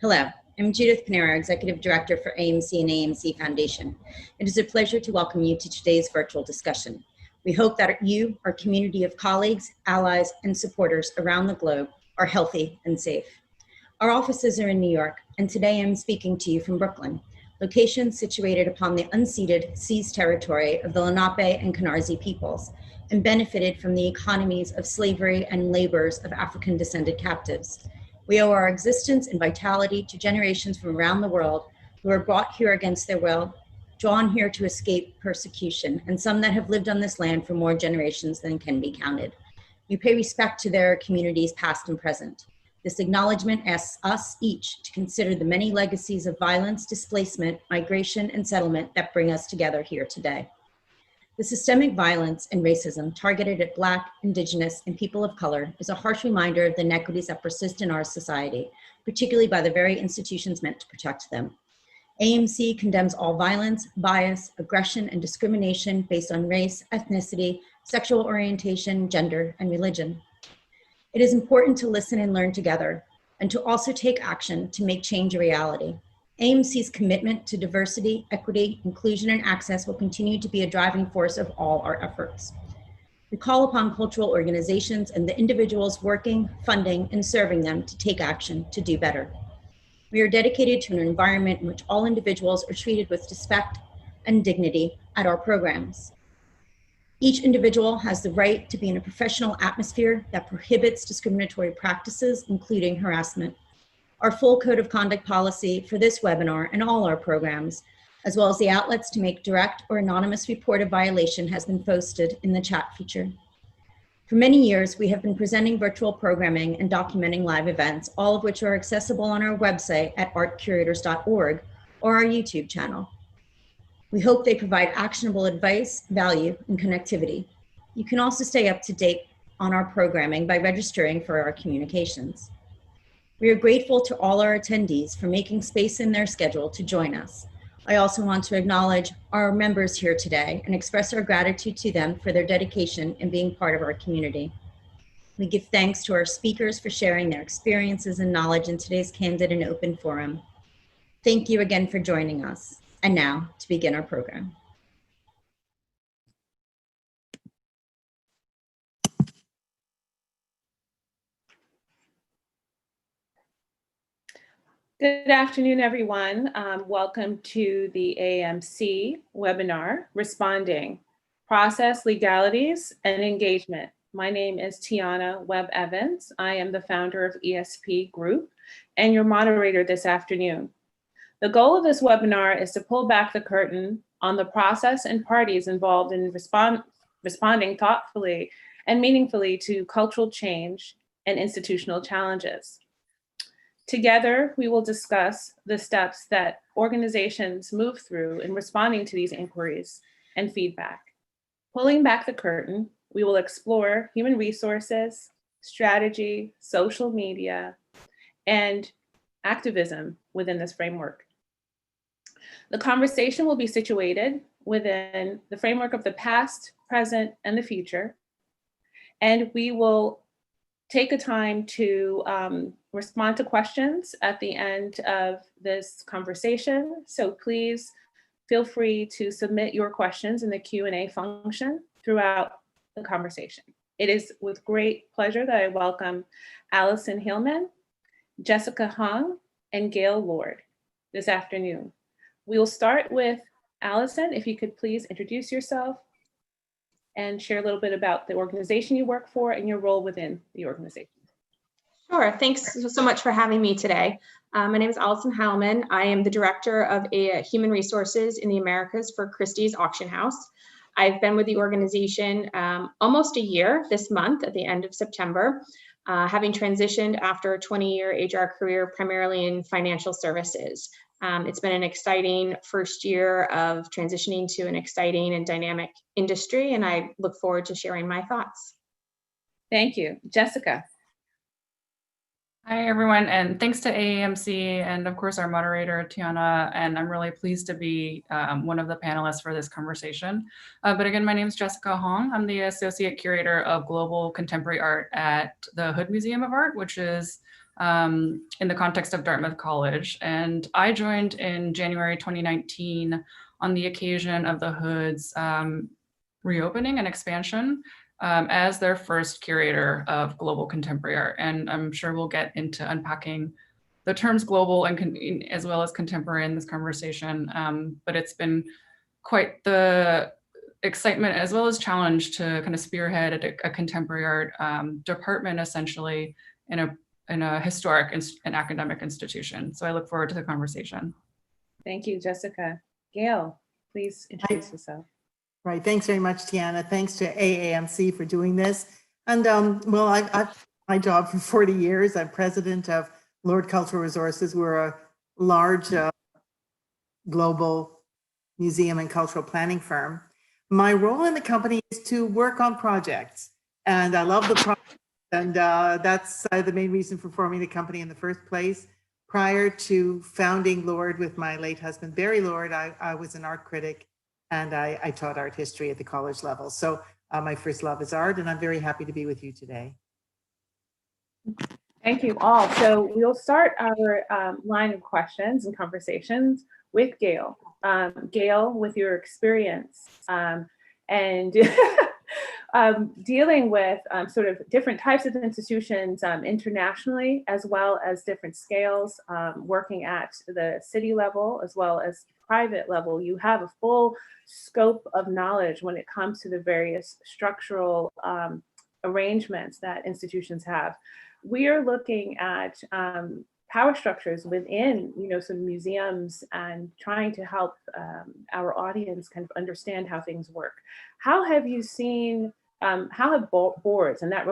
Hello, I'm Judith Panero, Executive Director for AAMC and AAMC Foundation. It is a pleasure to welcome you to today's virtual discussion. We hope that you, our community of colleagues, allies, and supporters around the globe are healthy and safe. Our offices are in New York, and today I'm speaking to you from Brooklyn, location situated upon the unceded seized territory of the Lenape and Canarsie peoples, and benefited from the economies of slavery and labors of African-descended captives. We owe our existence and vitality to generations from around the world who were brought here against their will, drawn here to escape persecution, and some that have lived on this land for more generations than can be counted. We pay respect to their communities past and present. This acknowledgement asks us each to consider the many legacies of violence, displacement, migration, and settlement that bring us together here today. The systemic violence and racism targeted at Black, Indigenous, and people of color is a harsh reminder of the inequities that persist in our society, particularly by the very institutions meant to protect them. AAMC condemns all violence, bias, aggression, and discrimination based on race, ethnicity, sexual orientation, gender, and religion. It is important to listen and learn together, and to also take action to make change a reality. AAMC's commitment to diversity, equity, inclusion, and access will continue to be a driving force of all our efforts. We call upon cultural organizations and the individuals working, funding, and serving them to take action to do better. We are dedicated to an environment in which all individuals are treated with respect and dignity at our programs. Each individual has the right to be in a professional atmosphere that prohibits discriminatory practices, including harassment. Our full code of conduct policy for this webinar and all our programs, as well as the outlets to make direct or anonymous report of violation, has been posted in the chat feature. For many years, we have been presenting virtual programming and documenting live events, all of which are accessible on our website at artcurators.org or our YouTube channel. We hope they provide actionable advice, value, and connectivity. You can also stay up to date on our programming by registering for our communications. We are grateful to all our attendees for making space in their schedule to join us. I also want to acknowledge our members here today and express our gratitude to them for their dedication in being part of our community. We give thanks to our speakers for sharing their experiences and knowledge in today's candid and open forum. Thank you again for joining us. And now to begin our program. Good afternoon, everyone. Welcome to the AAMC webinar, Responding, Process, Legalities, and Engagement. My name is Tianna Webb Evans. I am the founder of ESP Group and your moderator this afternoon. The goal of this webinar is to pull back the curtain on the process and parties involved in responding thoughtfully and meaningfully to cultural change and institutional challenges. Together, we will discuss the steps that organizations move through in responding to these inquiries and feedback. Pulling back the curtain, we will explore human resources, strategy, social media, and activism within this framework. The conversation will be situated within the framework of the past, present, and the future, and we will take a time to respond to questions at the end of this conversation. So please feel free to submit your questions in the Q&A function throughout the conversation. It is with great pleasure that I welcome Allison Heilman, Jessica Hung, and Gail Lord this afternoon. We will start with Allison. If you could please introduce yourself and share a little bit about the organization you work for and your role within the organization. Sure, thanks so much for having me today. My name is Allison Heilman. I am the Director of Human Resources in the Americas for Christie's Auction House. I've been with the organization almost a year this month at the end of September, having transitioned after a 20-year HR career primarily in financial services. It's been an exciting first year of transitioning to an exciting and dynamic industry, and I look forward to sharing my thoughts. Thank you. Jessica. Hi, everyone, and thanks to AAMC and, of course, our moderator, Tianna, and I'm really pleased to be one of the panelists for this conversation. But again, my name is Jessica Hong. I'm the Associate Curator of Global Contemporary Art at the Hood Museum of Art, which is in the context of Dartmouth College. And I joined in January 2019 on the occasion of the Hood's reopening and expansion. As their first curator of global contemporary art. And I'm sure we'll get into unpacking the terms global and as well as contemporary in this conversation. But it's been quite the excitement as well as challenge to kind of spearhead a contemporary art department essentially in a historic and academic institution. So I look forward to the conversation. Thank you, Jessica. Gail, please introduce yourself. Right. Thanks very much, Tianna. Thanks to AAMC for doing this. And well, I've my job for 40 years. I'm president of Lord Cultural Resources. We're a large global museum and cultural planning firm. My role in the company is to work on projects. And I love the project. And that's the main reason for forming the company in the first place. Prior to founding Lord with my late husband, Barry Lord, I was an art critic. And I taught art history at the college level. So my first love is art, and I'm very happy to be with you today. Thank you all. So we'll start our line of questions and conversations with Gail. Gail, with your experience and dealing with sort of different types of institutions internationally, as well as different scales, working at the city level, as well as private level, you have a full scope of knowledge when it comes to the various structural arrangements that institutions have. We are looking at power structures within, some museums and trying to help our audience kind of understand how things work. How have you seen, how have boards and that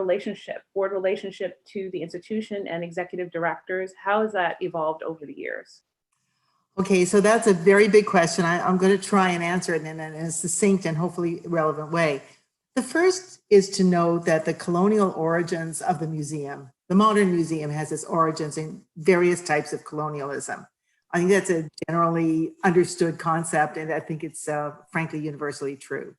board relationship to the institution and executive directors, how has that evolved over the years? Okay, so that's a very big question. I'm going to try and answer it in a succinct and hopefully relevant way. The first is to know that the colonial origins of the museum, the modern museum has its origins in various types of colonialism. I think that's a generally understood concept, and I think it's frankly universally true,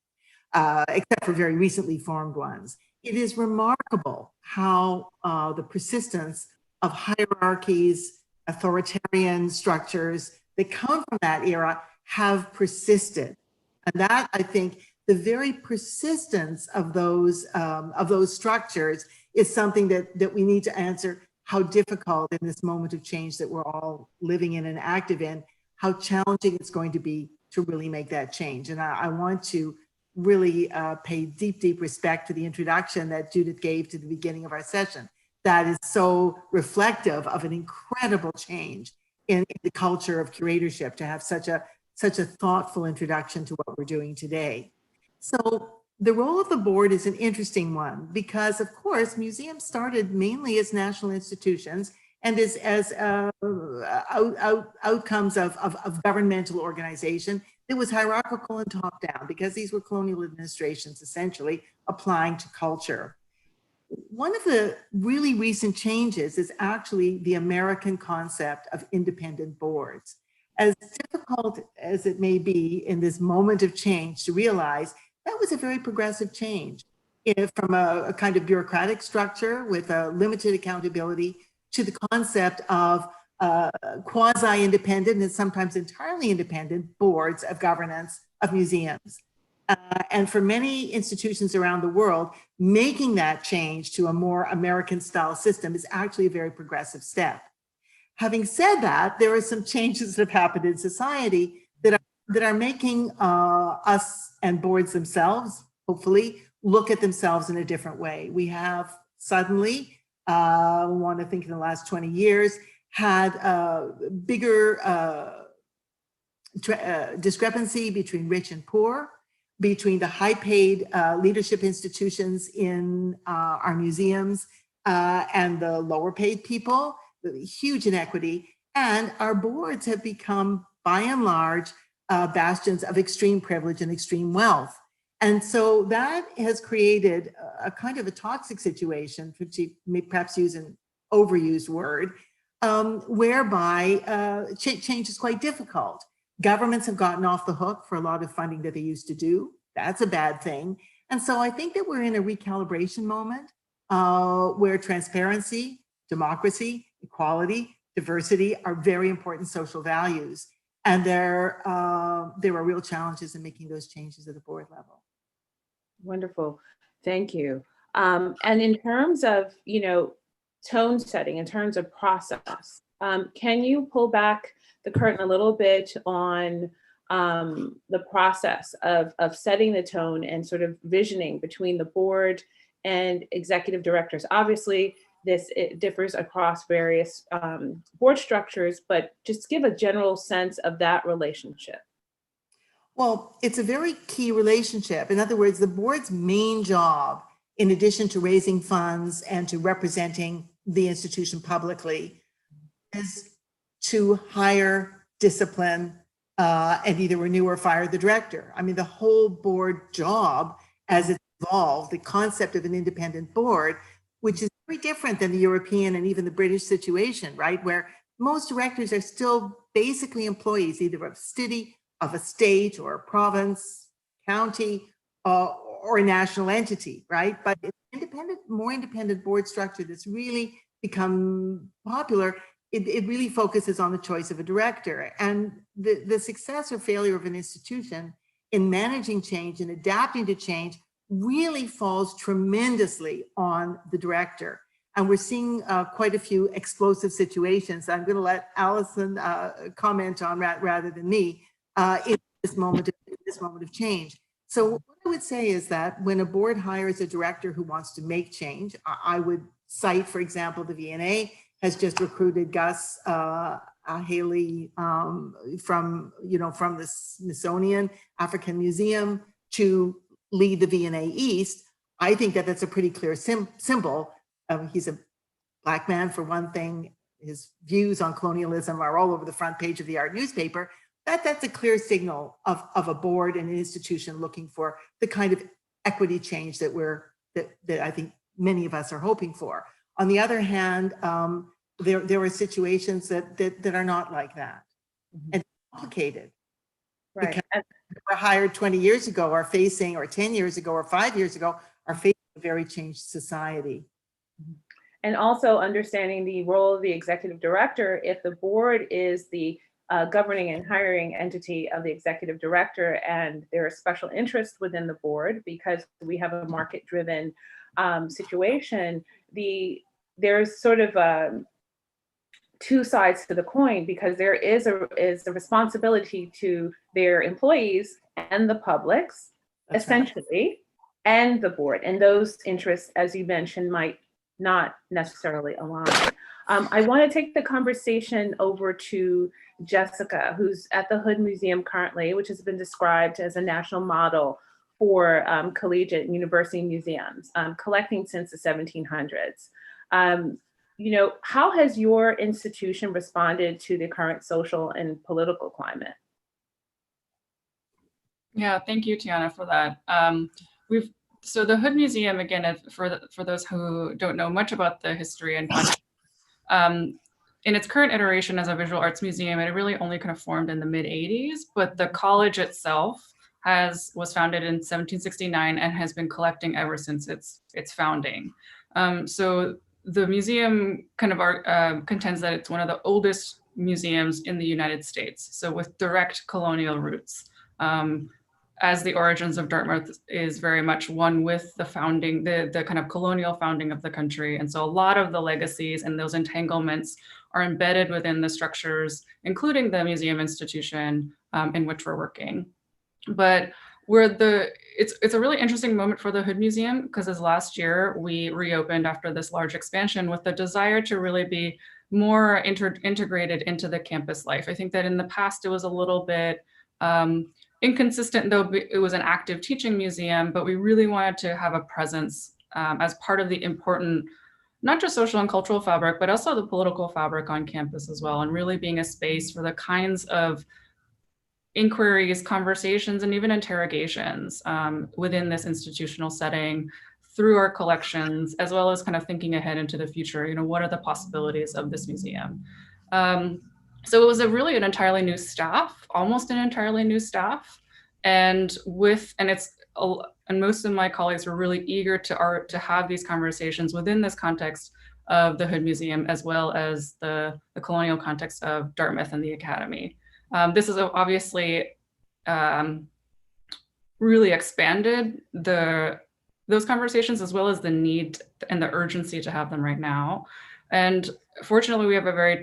except for very recently formed ones. It is remarkable how the persistence of hierarchies, authoritarian structures that come from that era have persisted. And that, I think, the very persistence of those structures is something that we need to answer, how difficult in this moment of change that we're all living in and active in, how challenging it's going to be to really make that change. And I want to really pay deep, deep respect to the introduction that Judith gave to the beginning of our session. That is so reflective of an incredible change in the culture of curatorship, to have such a thoughtful introduction to what we're doing today. So the role of the board is an interesting one because, of course, museums started mainly as national institutions and as outcomes of governmental organization that was hierarchical and top-down, because these were colonial administrations essentially applying to culture. One of the really recent changes is actually the American concept of independent boards. As difficult as it may be in this moment of change to realize, that was a very progressive change. From a kind of bureaucratic structure with a limited accountability to the concept of quasi-independent and sometimes entirely independent boards of governance of museums. And for many institutions around the world, making that change to a more American style system is actually a very progressive step. Having said that, there are some changes that have happened in society that are making us and boards themselves, hopefully, look at themselves in a different way. We have suddenly, I want to think in the last 20 years, had a bigger discrepancy between rich and poor, between the high-paid leadership institutions in our museums and the lower-paid people, the huge inequity. And our boards have become, by and large, bastions of extreme privilege and extreme wealth. And so that has created a kind of a toxic situation, which you may perhaps use in overused word, whereby change is quite difficult. Governments have gotten off the hook for a lot of funding that they used to do. That's a bad thing. And so I think that we're in a recalibration moment where transparency, democracy, equality, diversity are very important social values. And there are real challenges in making those changes at the board level. Wonderful. Thank you. And in terms of, tone setting, in terms of process, can you pull back the curtain a little bit on the process of setting the tone and sort of visioning between the board and executive directors? Obviously, it differs across various board structures, but just give a general sense of that relationship. Well, it's a very key relationship. In other words, the board's main job, in addition to raising funds and to representing the institution publicly, is to hire, discipline, and either renew or fire the director. I mean, the whole board job as it's evolved, the concept of an independent board, which is very different than the European and even the British situation, right? Where most directors are still basically employees, either of city, of a state or a province, county, or a national entity, right? But independent, more independent board structure that's really become popular, it really focuses on the choice of a director. And the success or failure of an institution in managing change and adapting to change really falls tremendously on the director. And we're seeing quite a few explosive situations. I'm going to let Allison comment on that rather than me in this moment of change. So what I would say is that when a board hires a director who wants to make change, I would cite, for example, the V&A has just recruited Gus Haley from the Smithsonian African Museum to lead the V&A East. I think that that's a pretty clear symbol. He's a Black man, for one thing. His views on colonialism are all over the front page of the art newspaper. That's a clear signal of a board and an institution looking for the kind of equity change that I think many of us are hoping for. On the other hand, there are situations that are not like that, and complicated. Right. Because were hired 20 years ago are facing, or 10 years ago, or 5 years ago, are facing a very changed society. And also understanding the role of the executive director. If the board is the governing and hiring entity of the executive director, and there are special interests within the board because we have a market-driven situation, there's sort of two sides to the coin, because there is a responsibility to their employees and the publics, That's essentially, right. and the board. And those interests, as you mentioned, might not necessarily align. I want to take the conversation over to Jessica, who's at the Hood Museum currently, which has been described as a national model for collegiate and university museums, collecting since the 1700s. How has your institution responded to the current social and political climate? Yeah, thank you, Tianna, for that. So the Hood Museum, again, for those who don't know much about the history and context, in its current iteration as a visual arts museum, it really only kind of formed in the mid-'80s, but the college itself was founded in 1769 and has been collecting ever since its founding. So the museum kind of contends that it's one of the oldest museums in the United States, so with direct colonial roots. As the origins of Dartmouth is very much one with the founding, the kind of colonial founding of the country. And so a lot of the legacies and those entanglements are embedded within the structures, including the museum institution in which we're working. But it's a really interesting moment for the Hood Museum, because as last year we reopened after this large expansion with the desire to really be more integrated into the campus life. I think that in the past it was a little bit inconsistent, though it was an active teaching museum, but we really wanted to have a presence as part of the important, not just social and cultural fabric, but also the political fabric on campus as well, and really being a space for the kinds of inquiries, conversations, and even interrogations within this institutional setting through our collections, as well as kind of thinking ahead into the future. You know, what are the possibilities of this museum? So it was really an entirely new staff, almost an entirely new staff. And most of my colleagues were really eager to have these conversations within this context of the Hood Museum, as well as the colonial context of Dartmouth and the Academy. This is obviously really expanded those conversations, as well as the need and the urgency to have them right now. And fortunately, we have a very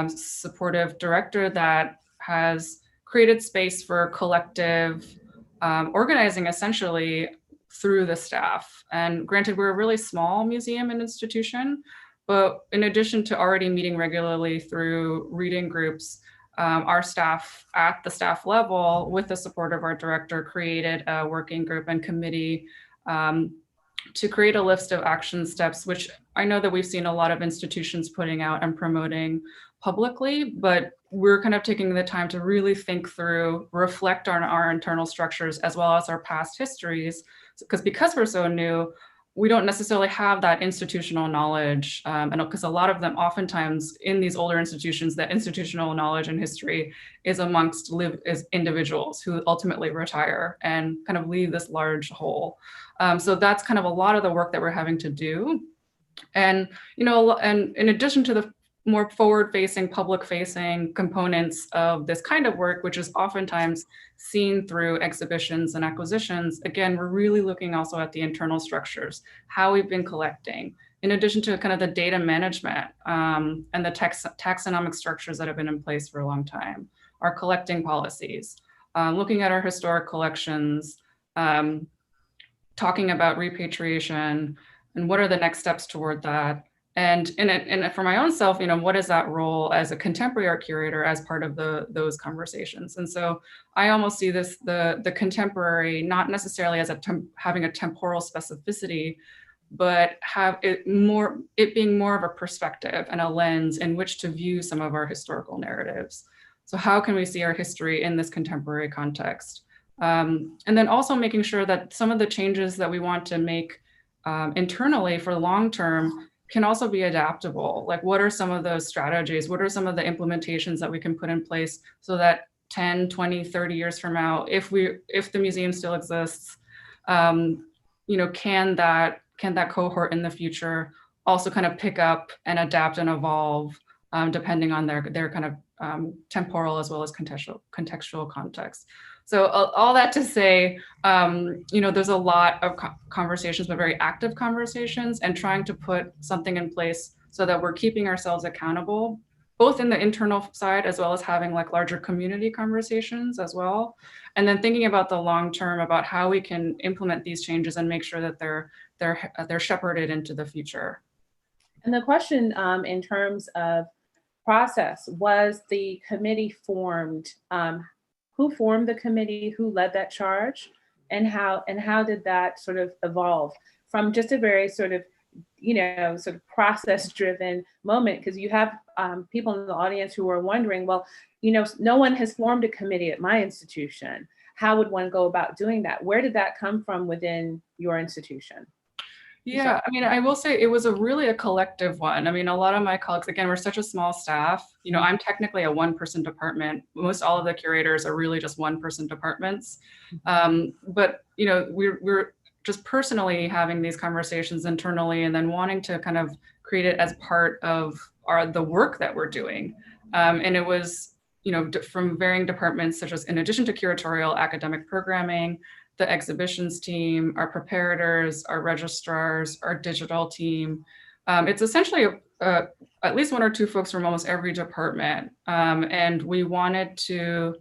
supportive director that has created space for collective organizing, essentially through the staff. And granted, we're a really small museum and institution, but in addition to already meeting regularly through reading groups, our staff at the staff level, with the support of our director, created a working group and committee to create a list of action steps, which I know that we've seen a lot of institutions putting out and promoting publicly, but we're kind of taking the time to really think through, reflect on our internal structures as well as our past histories, because we're so new, we don't necessarily have that institutional knowledge, and because a lot of them, oftentimes in these older institutions, that institutional knowledge and history is amongst as individuals who ultimately retire and kind of leave this large hole. So that's kind of a lot of the work that we're having to do. And, you know, and in addition to the more forward-facing, public-facing components of this kind of work, which is oftentimes seen through exhibitions and acquisitions, again, we're really looking also at the internal structures, how we've been collecting, in addition to kind of the data management and the taxonomic structures that have been in place for a long time, our collecting policies, looking at our historic collections, talking about repatriation, and what are the next steps toward that. And for my own self, you know, what is that role as a contemporary art curator as part of those conversations? And so I almost see this, the contemporary, not necessarily as having a temporal specificity, but it being more of a perspective and a lens in which to view some of our historical narratives. So how can we see our history in this contemporary context? And then also making sure that some of the changes that we want to make internally for long term can also be adaptable. Like, what are some of those strategies? What are some of the implementations that we can put in place so that 10, 20, 30 years from now, if the museum still exists, you know, can that cohort in the future also kind of pick up and adapt and evolve depending on their kind of temporal as well as contextual context. So all that to say, you know, there's a lot of conversations, but very active conversations, and trying to put something in place so that we're keeping ourselves accountable, both in the internal side as well as having like larger community conversations as well. And then thinking about the long term, about how we can implement these changes and make sure that they're shepherded into the future. And the question in terms of process, was the committee formed? Who formed the committee? Who led that charge? And how did that sort of evolve from just a very sort of, you know, sort of process-driven moment? Because you have people in the audience who are wondering, well, you know, no one has formed a committee at my institution. How would one go about doing that? Where did that come from within your institution? Yeah, I mean, I will say it was really a collective one. I mean, a lot of my colleagues, again, we're such a small staff. You know, I'm technically a one-person department. Most all of the curators are really just one-person departments. But, you know, we're just personally having these conversations internally and then wanting to kind of create it as part of the work that we're doing. And it was, you know, from varying departments, such as in addition to curatorial academic programming, the exhibitions team, our preparators, our registrars, our digital team. It's essentially at least one or two folks from almost every department. And we wanted to,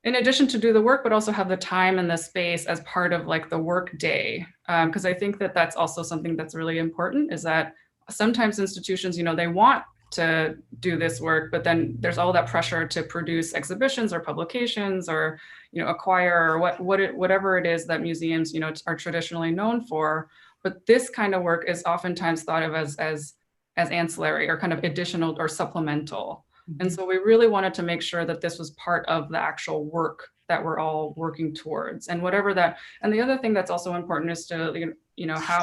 in addition to do the work, but also have the time and the space as part of like the work day. Because I think that that's also something that's really important, is that sometimes institutions, you know, they want to do this work, but then there's all that pressure to produce exhibitions or publications or, you know, acquire or whatever it is that museums, you know, are traditionally known for. But this kind of work is oftentimes thought of as ancillary or kind of additional or supplemental. And so we really wanted to make sure that this was part of the actual work that we're all working towards, and whatever that. And the other thing that's also important is to,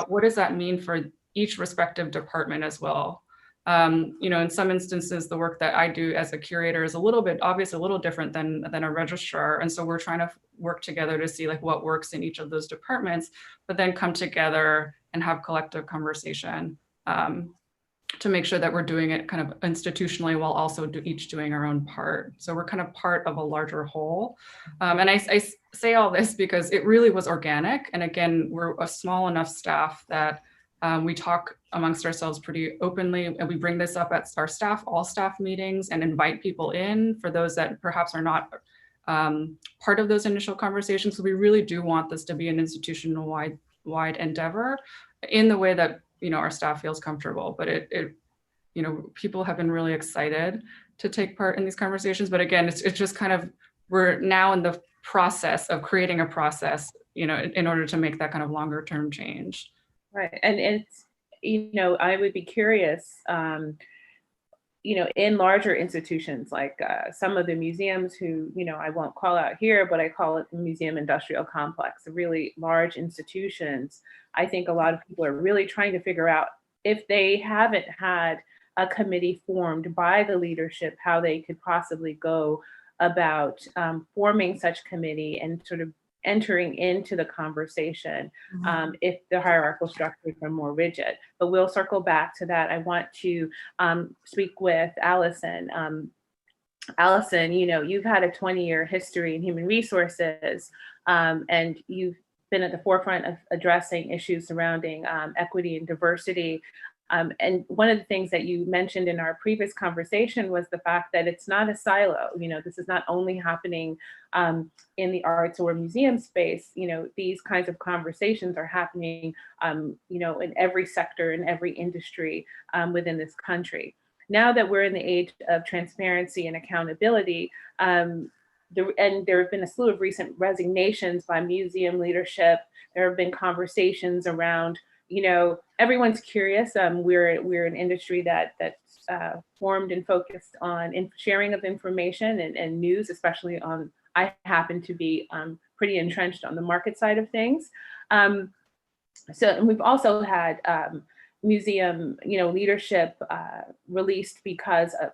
what does that mean for each respective department as well? In some instances, the work that I do as a curator is obviously a little different than a registrar. And so we're trying to work together to see like what works in each of those departments, but then come together and have collective conversation to make sure that we're doing it kind of institutionally while also each doing our own part. So we're kind of part of a larger whole. And I say all this because it really was organic. And again, we're a small enough staff that we talk amongst ourselves pretty openly, and we bring this up at our all staff meetings and invite people in for those that perhaps are not part of those initial conversations. So we really do want this to be an institutional-wide endeavor in the way that our staff feels comfortable. But people have been really excited to take part in these conversations. But again, it's just kind of, we're now in the process of creating a process, in order to make that kind of longer term change. Right. And it's, I would be curious, in larger institutions like some of the museums who, I won't call out here, but I call it the museum industrial complex, the really large institutions. I think a lot of people are really trying to figure out, if they haven't had a committee formed by the leadership, how they could possibly go about forming such committee and sort of entering into the conversation if the hierarchical structures are more rigid. But we'll circle back to that. I want to speak with Allison. Allison, you've had a 20-year history in human resources, and you've been at the forefront of addressing issues surrounding equity and diversity. And one of the things that you mentioned in our previous conversation was the fact that it's not a silo. This is not only happening in the arts or museum space. These kinds of conversations are happening, in every sector, in every industry within this country. Now that we're in the age of transparency and accountability, and there have been a slew of recent resignations by museum leadership. There have been conversations around, everyone's curious. We're an industry that's formed and focused on sharing of information and news, especially on, I happen to be pretty entrenched on the market side of things. And we've also had museum, leadership released because of,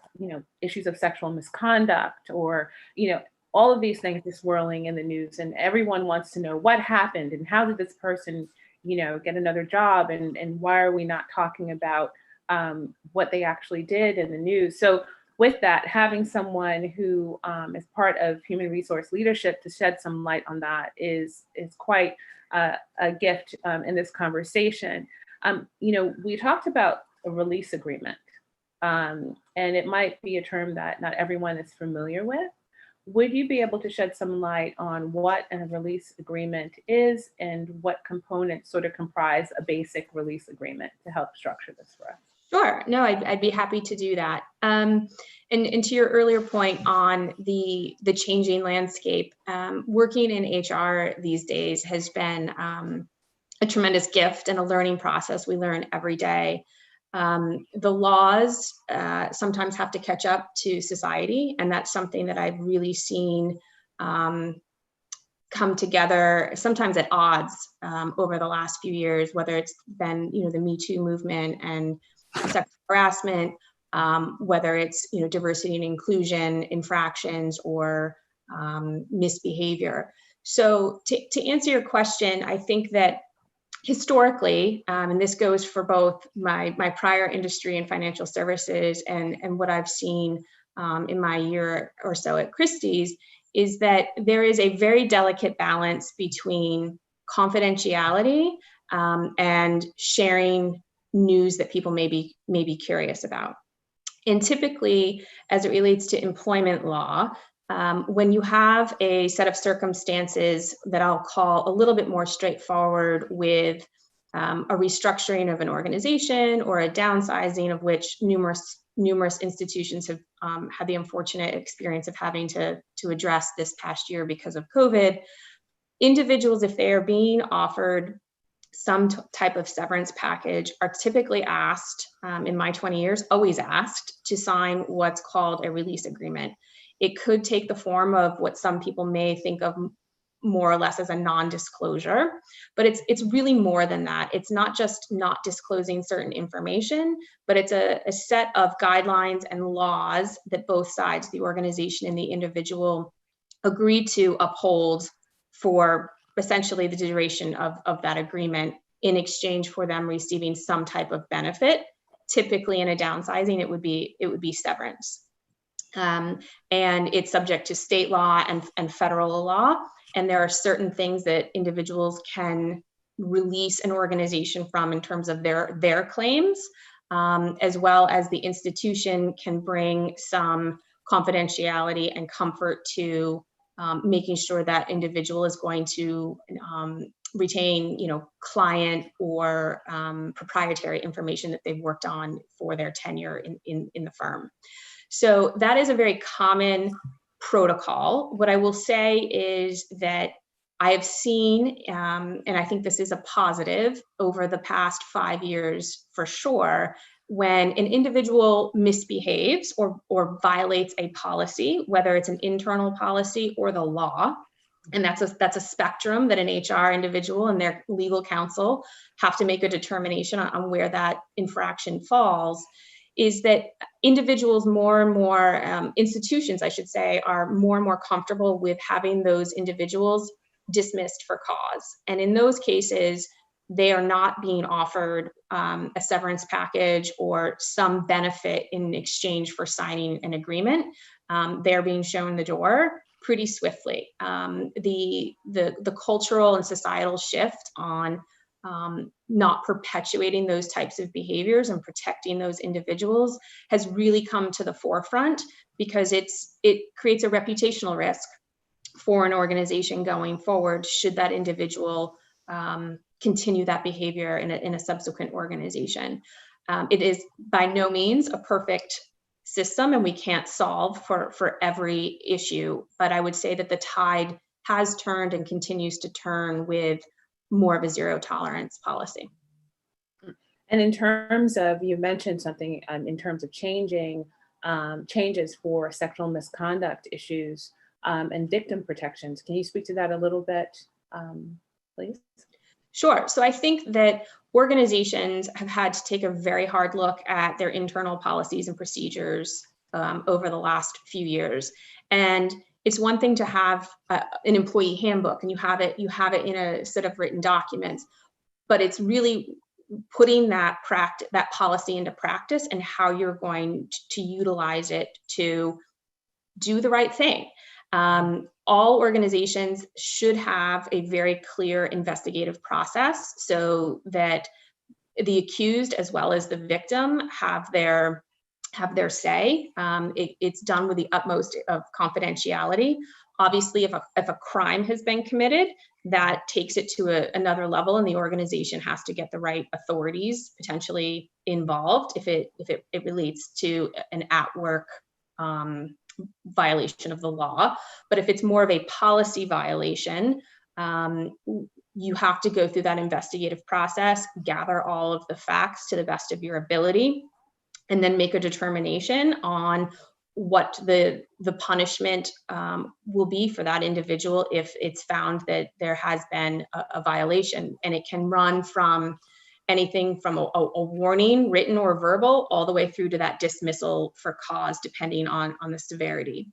issues of sexual misconduct or, all of these things are swirling in the news, and everyone wants to know what happened and how did this person, get another job, and why are we not talking about what they actually did in the news. So with that, having someone who is part of human resource leadership to shed some light on that is quite a gift in this conversation. We talked about a release agreement, and it might be a term that not everyone is familiar with. Would you be able to shed some light on what a release agreement is and what components sort of comprise a basic release agreement to help structure this for us? Sure. No, I'd be happy to do that. And to your earlier point on the changing landscape, working in HR these days has been a tremendous gift and a learning process. We learn every day. The laws sometimes have to catch up to society, and that's something that I've really seen come together, sometimes at odds over the last few years, whether it's been, the Me Too movement and sexual harassment, whether it's, diversity and inclusion infractions or misbehavior. So to answer your question, I think that historically, and this goes for both my prior industry in financial services and what I've seen in my year or so at Christie's, is that there is a very delicate balance between confidentiality and sharing news that people may be curious about. And typically, as it relates to employment law, when you have a set of circumstances that I'll call a little bit more straightforward with a restructuring of an organization or a downsizing of which numerous institutions have had the unfortunate experience of having to address this past year because of COVID, individuals, if they are being offered some type of severance package, are typically asked, in my 20 years, always asked to sign what's called a release agreement. It could take the form of what some people may think of more or less as a non-disclosure, but it's really more than that. It's not just not disclosing certain information, but it's a set of guidelines and laws that both sides, the organization and the individual, agree to uphold for essentially the duration of that agreement in exchange for them receiving some type of benefit. Typically in a downsizing, it would be severance. And it's subject to state law and federal law. And there are certain things that individuals can release an organization from in terms of their claims, as well as the institution can bring some confidentiality and comfort to making sure that individual is going to retain, client or proprietary information that they've worked on for their tenure in the firm. So that is a very common protocol. What I will say is that I have seen, and I think this is a positive over the past 5 years for sure, when an individual misbehaves or violates a policy, whether it's an internal policy or the law, and that's a spectrum that an HR individual and their legal counsel have to make a determination on where that infraction falls, is that individuals more and more, institutions, I should say, are more and more comfortable with having those individuals dismissed for cause. And in those cases, they are not being offered a severance package or some benefit in exchange for signing an agreement. They're being shown the door pretty swiftly. The cultural and societal shift on not perpetuating those types of behaviors and protecting those individuals has really come to the forefront, because it creates a reputational risk for an organization going forward should that individual continue that behavior in a subsequent organization. It is by no means a perfect system, and we can't solve for every issue, but I would say that the tide has turned and continues to turn with more of a zero tolerance policy. And in terms of, you mentioned something in terms of changes for sexual misconduct issues and victim protections. Can you speak to that a little bit, please? Sure. So I think that organizations have had to take a very hard look at their internal policies and procedures over the last few years. And it's one thing to have an employee handbook and you have it in a set of written documents, but it's really putting that policy into practice and how you're going to utilize it to do the right thing. All organizations should have a very clear investigative process so that the accused as well as the victim have their say. It's done with the utmost of confidentiality. Obviously, if a crime has been committed, that takes it to another level, and the organization has to get the right authorities potentially involved if it relates to an at-work violation of the law. But if it's more of a policy violation, you have to go through that investigative process, gather all of the facts to the best of your ability, and then make a determination on what the punishment will be for that individual if it's found that there has been a violation. And it can run from anything from a warning, written or verbal, all the way through to that dismissal for cause, depending on the severity.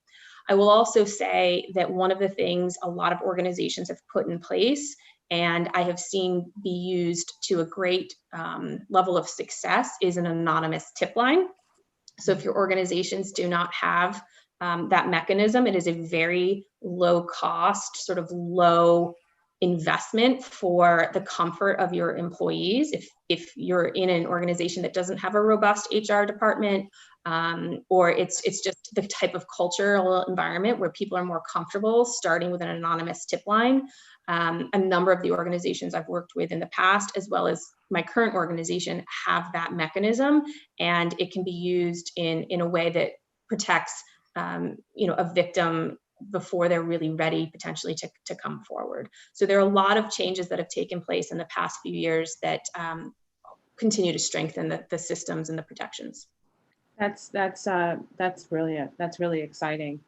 I will also say that one of the things a lot of organizations have put in place, and I have seen be used to a great level of success, is an anonymous tip line. So if your organizations do not have that mechanism, it is a very low cost, sort of low investment for the comfort of your employees. If you're in an organization that doesn't have a robust HR department, or it's just the type of cultural environment where people are more comfortable starting with an anonymous tip line. A number of the organizations I've worked with in the past, as well as my current organization, have that mechanism, and it can be used in a way that protects a victim before they're really ready potentially to come forward. So there are a lot of changes that have taken place in the past few years that continue to strengthen the systems and the protections. That's brilliant. That's really exciting,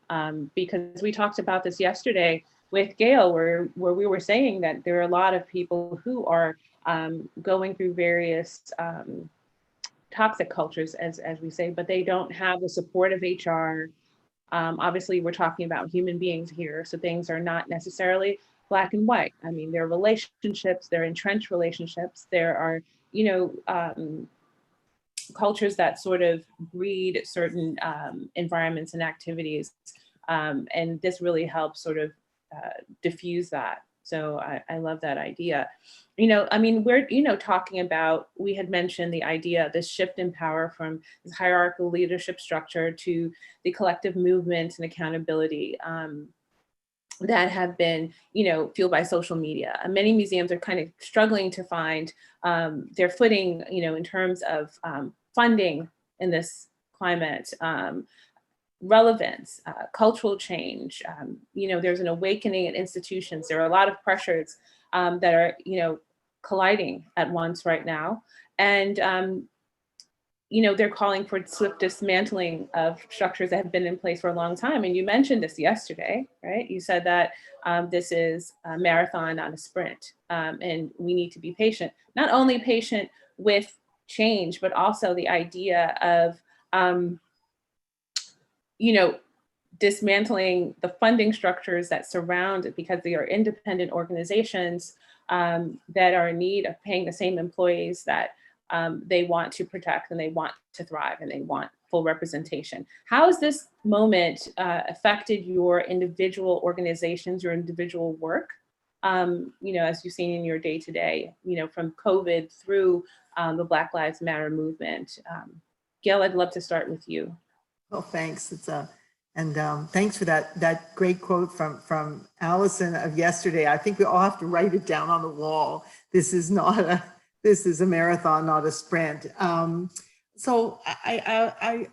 because we talked about this yesterday with Gail, where we were saying that there are a lot of people who are going through various toxic cultures, as we say, but they don't have the support of HR. Obviously, we're talking about human beings here, so things are not necessarily black and white. I mean, there are relationships, there are entrenched relationships, there are, cultures that sort of breed certain environments and activities. And this really helps sort of diffuse that. So I love that idea. I mean, we're, talking about, we had mentioned the idea, this shift in power from this hierarchical leadership structure to the collective movements and accountability that have been, fueled by social media. And many museums are kind of struggling to find their footing, in terms of funding in this climate, relevance, cultural change. There's an awakening in institutions. There are a lot of pressures that are, colliding at once right now. And, they're calling for swift dismantling of structures that have been in place for a long time. And you mentioned this yesterday, right? You said that this is a marathon, not a sprint. And we need to be patient, not only patient with change, but also the idea of, dismantling the funding structures that surround it, because they are independent organizations that are in need of paying the same employees that they want to protect, and they want to thrive, and they want full representation. How has this moment affected your individual organizations, your individual work? As you've seen in your day-to-day, from COVID through the Black Lives Matter movement. Gail, I'd love to start with you. Well, thanks. Thanks for that great quote from Allison of yesterday. I think we all have to write it down on the wall. This is a marathon, not a sprint. So I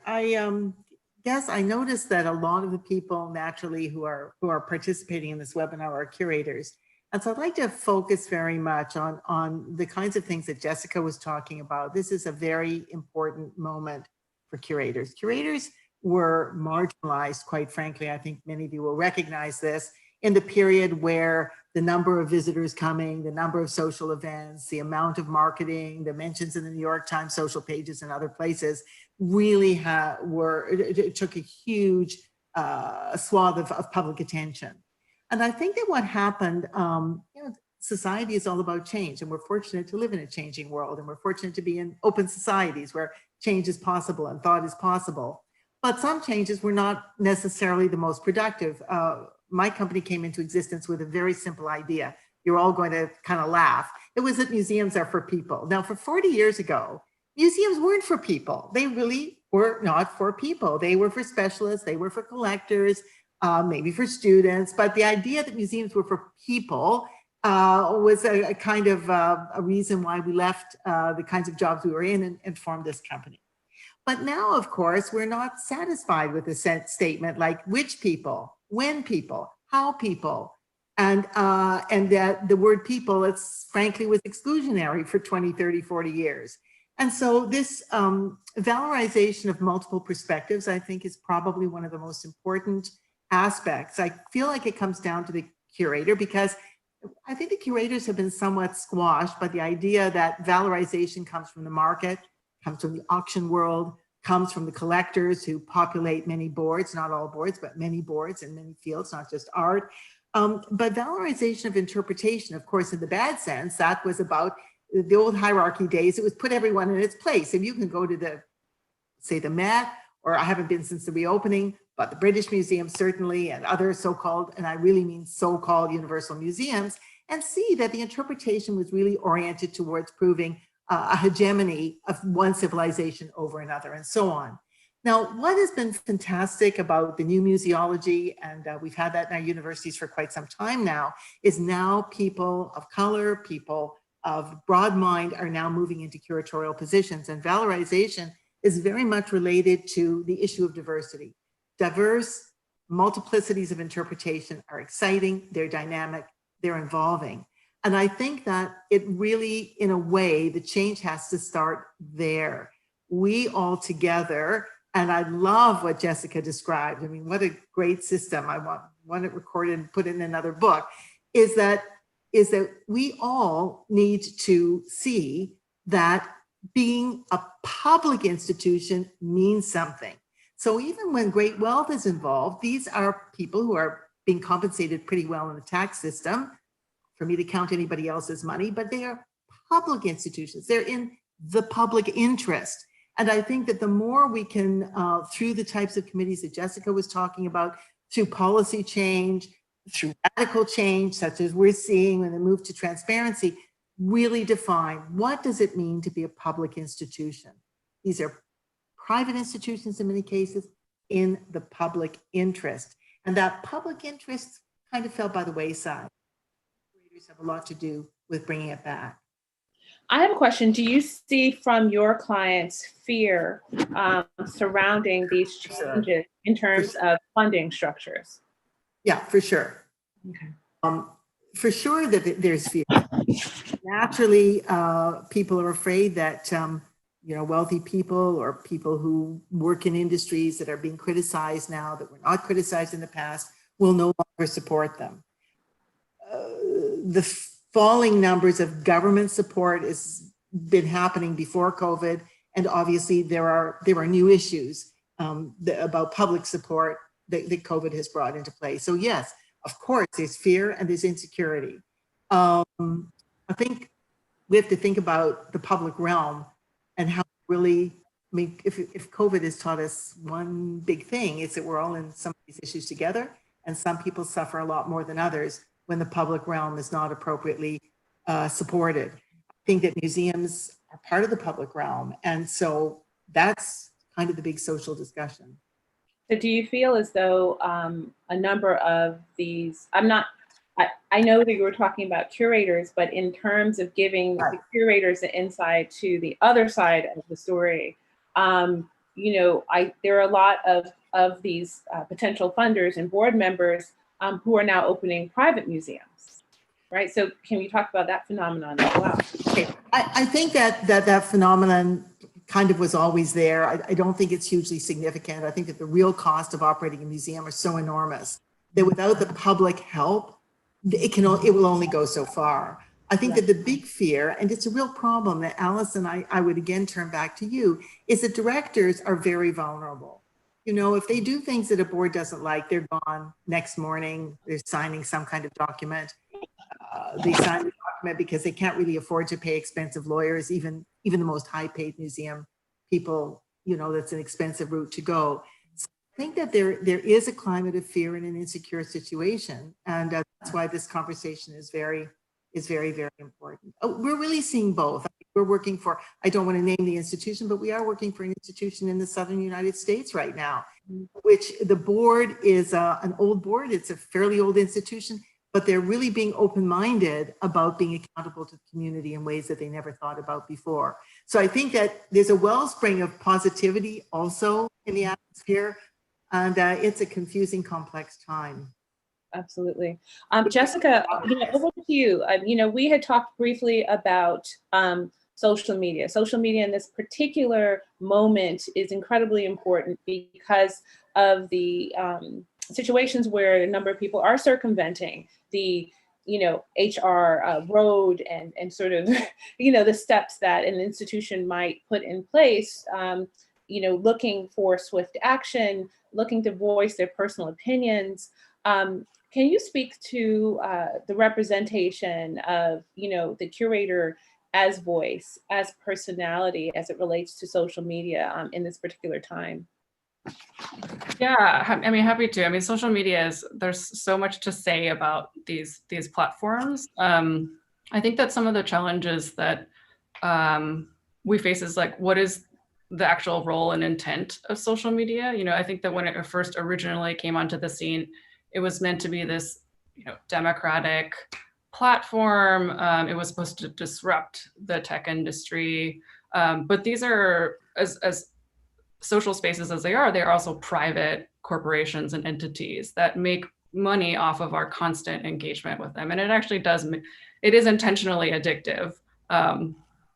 guess I noticed that a lot of the people naturally who are participating in this webinar are curators. And so I'd like to focus very much on the kinds of things that Jessica was talking about. This is a very important moment for curators. Curators were marginalized, quite frankly. I think many of you will recognize this, in the period where the number of visitors coming, the number of social events, the amount of marketing, the mentions in the New York Times social pages and other places really it took a huge swath of public attention. And I think that what happened, society is all about change, and we're fortunate to live in a changing world, and we're fortunate to be in open societies where change is possible and thought is possible. But some changes were not necessarily the most productive. My company came into existence with a very simple idea. You're all going to kind of laugh. It was that museums are for people. Now, for 40 years ago, museums weren't for people. They really were not for people. They were for specialists. They were for collectors, maybe for students. But the idea that museums were for people was a kind of a reason why we left the kinds of jobs we were in and formed this company. But now, of course, we're not satisfied with the statement like which people, when people, how people, and that the word people, it's frankly was exclusionary for 20, 30, 40 years. And so this valorization of multiple perspectives, I think, is probably one of the most important aspects. I feel like it comes down to the curator, because I think the curators have been somewhat squashed by the idea that valorization comes from the market, comes from the auction world, comes from the collectors who populate many boards, not all boards, but many boards in many fields, not just art. But valorization of interpretation, of course, in the bad sense, that was about the old hierarchy days. It was put everyone in its place. And you can go to the Met, or I haven't been since the reopening, but the British Museum certainly, and other so-called, and I really mean so-called universal museums, and see that the interpretation was really oriented towards proving a hegemony of one civilization over another, and so on. Now, what has been fantastic about the new museology, and we've had that in our universities for quite some time now, is now people of color, people of broad mind are now moving into curatorial positions, and valorization is very much related to the issue of diversity. Diverse multiplicities of interpretation are exciting, they're dynamic, they're involving. And I think that it really, in a way, the change has to start there. We all together And I love what Jessica described. I mean, what a great system. I want it recorded and put in another book, is that we all need to see that being a public institution means something. So even when great wealth is involved, these are people who are being compensated pretty well in the tax system, for me to count anybody else's money, but they are public institutions. They're in the public interest. And I think that the more we can, through the types of committees that Jessica was talking about, through policy change, through radical change, such as we're seeing when they move to transparency, really define what does it mean to be a public institution. These are private institutions in many cases in the public interest. And that public interest kind of fell by the wayside. Curators have a lot to do with bringing it back. I have a question. Do you see from your clients fear surrounding these changes in terms of funding structures? Yeah, for sure. Okay. For sure that there's fear. Naturally, people are afraid that wealthy people or people who work in industries that are being criticized now that were not criticized in the past will no longer support them. The falling numbers of government support has been happening before COVID, and obviously there are new issues about public support that COVID has brought into play. So yes, of course, there's fear and there's insecurity. I think we have to think about the public realm and how really, I mean, if COVID has taught us one big thing, it's that we're all in some of these issues together, and some people suffer a lot more than others when the public realm is not appropriately supported. I think that museums are part of the public realm, and so that's kind of the big social discussion. So do you feel as though a number of these, I know that you were talking about curators, but in terms of giving the curators the insight to the other side of the story, there are a lot of these potential funders and board members who are now opening private museums, right? So can you talk about that phenomenon as well? Okay. I think that phenomenon kind of was always there. I don't think it's hugely significant. I think that the real cost of operating a museum are so enormous that without the public help, it will only go so far. I think that the big fear, and it's a real problem that Allison, I would again turn back to you, is that directors are very vulnerable. If they do things that a board doesn't like, they're gone next morning, they're signing some kind of document. They sign the document because they can't really afford to pay expensive lawyers, even the most high paid museum people, that's an expensive route to go. So I think that there is a climate of fear in an insecure situation. And that's why this conversation is very, very important. We're really seeing both. We're working for, I don't want to name the institution, but we are working for an institution in the Southern United States right now, which the board is an old board. It's a fairly old institution, but they're really being open-minded about being accountable to the community in ways that they never thought about before. So I think that there's a wellspring of positivity also in the atmosphere, and it's a confusing, complex time. Absolutely. Jessica, over to you. We had talked briefly about social media. Social media in this particular moment is incredibly important because of the situations where a number of people are circumventing the HR road and sort of, the steps that an institution might put in place, looking for swift action, looking to voice their personal opinions. Can you speak to the representation of, the curator as voice, as personality, as it relates to social media in this particular time? Yeah, happy to. Social media there's so much to say about these platforms. I think that some of the challenges that we face is what is the actual role and intent of social media? I think that when it first originally came onto the scene, it was meant to be this, democratic platform. It was supposed to disrupt the tech industry. But these are, as social spaces as they are also private corporations and entities that make money off of our constant engagement with them. And it actually it is intentionally addictive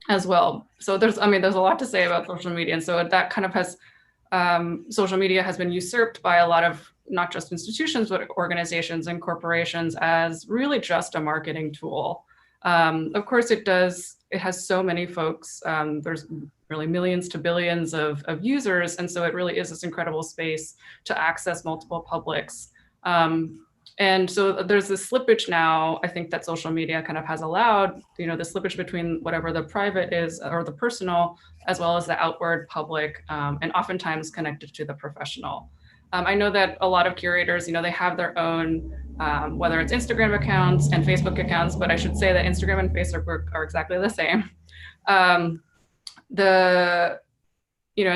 as well. So there's a lot to say about social media. And so that kind of has social media has been usurped by a lot of not just institutions, but organizations and corporations as really just a marketing tool. Of course, it has so many folks. There's really millions to billions of users. And so it really is this incredible space to access multiple publics. And so there's this slippage now, I think, that social media kind of has allowed, the slippage between whatever the private is or the personal, as well as the outward public, and oftentimes connected to the professional. I know that a lot of curators, they have their own, whether it's Instagram accounts and Facebook accounts, but I should say that Instagram and Facebook are exactly the same. And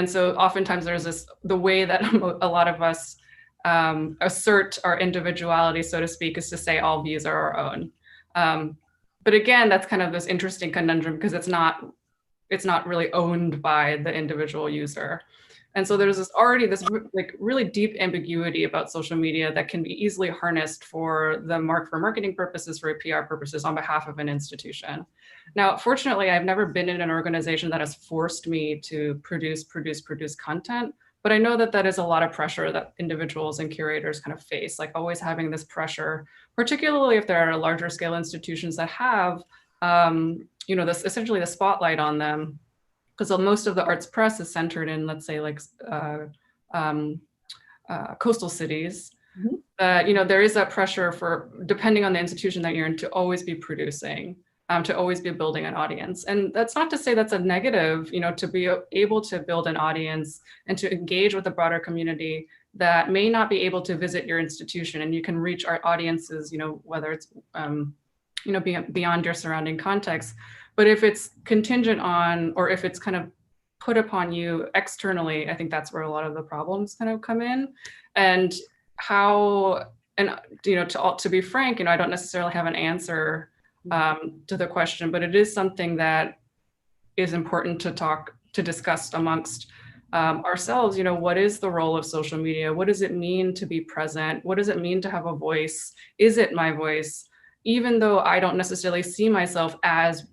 so oftentimes there's the way that a lot of us assert our individuality, so to speak, is to say all views are our own. But again, that's kind of this interesting conundrum because it's not really owned by the individual user. And so there's already this like really deep ambiguity about social media that can be easily harnessed for marketing purposes, for PR purposes on behalf of an institution. Now, fortunately, I've never been in an organization that has forced me to produce content, but I know that is a lot of pressure that individuals and curators kind of face, like always having this pressure, particularly if there are larger scale institutions that have, this essentially the spotlight on them. Because most of the arts press is centered in, let's say, like coastal cities. Mm-hmm. There is that pressure for, depending on the institution that you're in, to always be producing, to always be building an audience. And that's not to say that's a negative, to be able to build an audience and to engage with the broader community that may not be able to visit your institution, and you can reach our audiences, whether it's, beyond your surrounding context. But if it's contingent on, or if it's kind of put upon you externally, I think that's where a lot of the problems kind of come in. And to be frank, I don't necessarily have an answer to the question, but it is something that is important to discuss amongst ourselves. What is the role of social media? What does it mean to be present? What does it mean to have a voice? Is it my voice? Even though I don't necessarily see myself as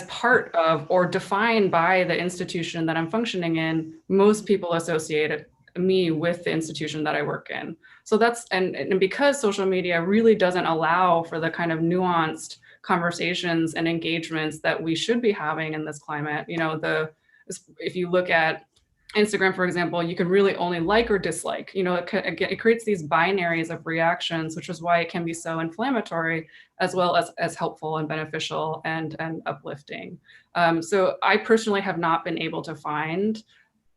part of or defined by the institution that I'm functioning in, most people associate me with the institution that I work in. So that's, and because social media really doesn't allow for the kind of nuanced conversations and engagements that we should be having in this climate, if you look at Instagram, for example, you can really only like or dislike. It creates these binaries of reactions, which is why it can be so inflammatory, as well as helpful and beneficial and uplifting. So I personally have not been able to find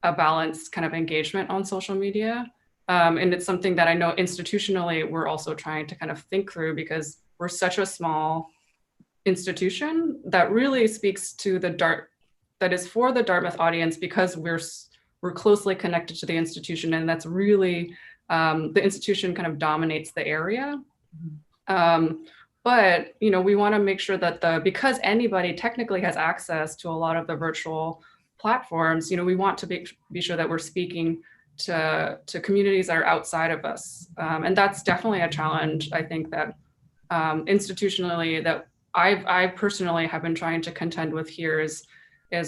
a balanced kind of engagement on social media. And it's something that I know institutionally we're also trying to kind of think through, because we're such a small institution that really speaks to that is for the Dartmouth audience, because we're closely connected to the institution, and that's really, the institution kind of dominates the area. But, we want to make sure that because anybody technically has access to a lot of the virtual platforms, we want to be sure that we're speaking to communities that are outside of us. And that's definitely a challenge, I think, that institutionally that I personally have been trying to contend with here is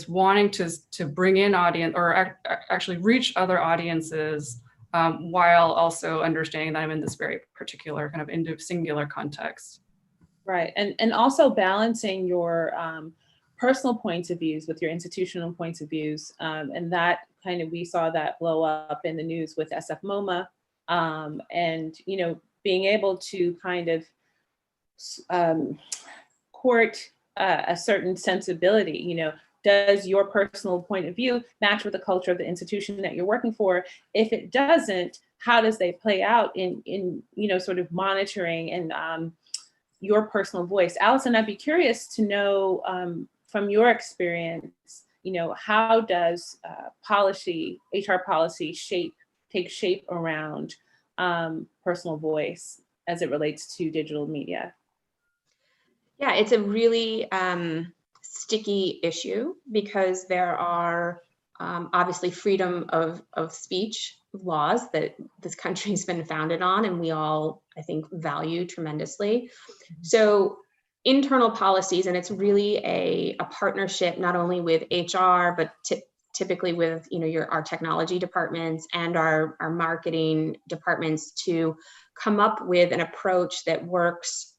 wanting to bring in audience, or actually reach other audiences, while also understanding that I'm in this very particular kind of singular context. Right, and also balancing your personal points of views with your institutional points of views, and that kind of, we saw that blow up in the news with SF MoMA, and being able to kind of court a certain sensibility. Does your personal point of view match with the culture of the institution that you're working for? If it doesn't, how does they play out in sort of monitoring and your personal voice? Allison, I'd be curious to know from your experience, how does HR policy take shape around personal voice as it relates to digital media? Yeah, it's a really sticky issue, because there are obviously freedom of speech laws that this country's been founded on, and we all, I think, value tremendously. So internal policies, and it's really a partnership not only with HR, but typically with our technology departments and our marketing departments to come up with an approach that works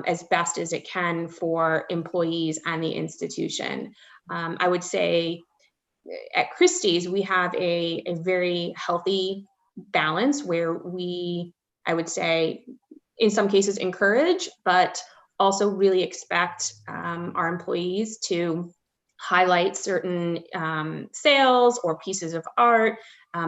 as best as it can for employees and the institution. I would say at Christie's, we have a very healthy balance where we, I would say, in some cases encourage, but also really expect our employees to highlight certain sales or pieces of art.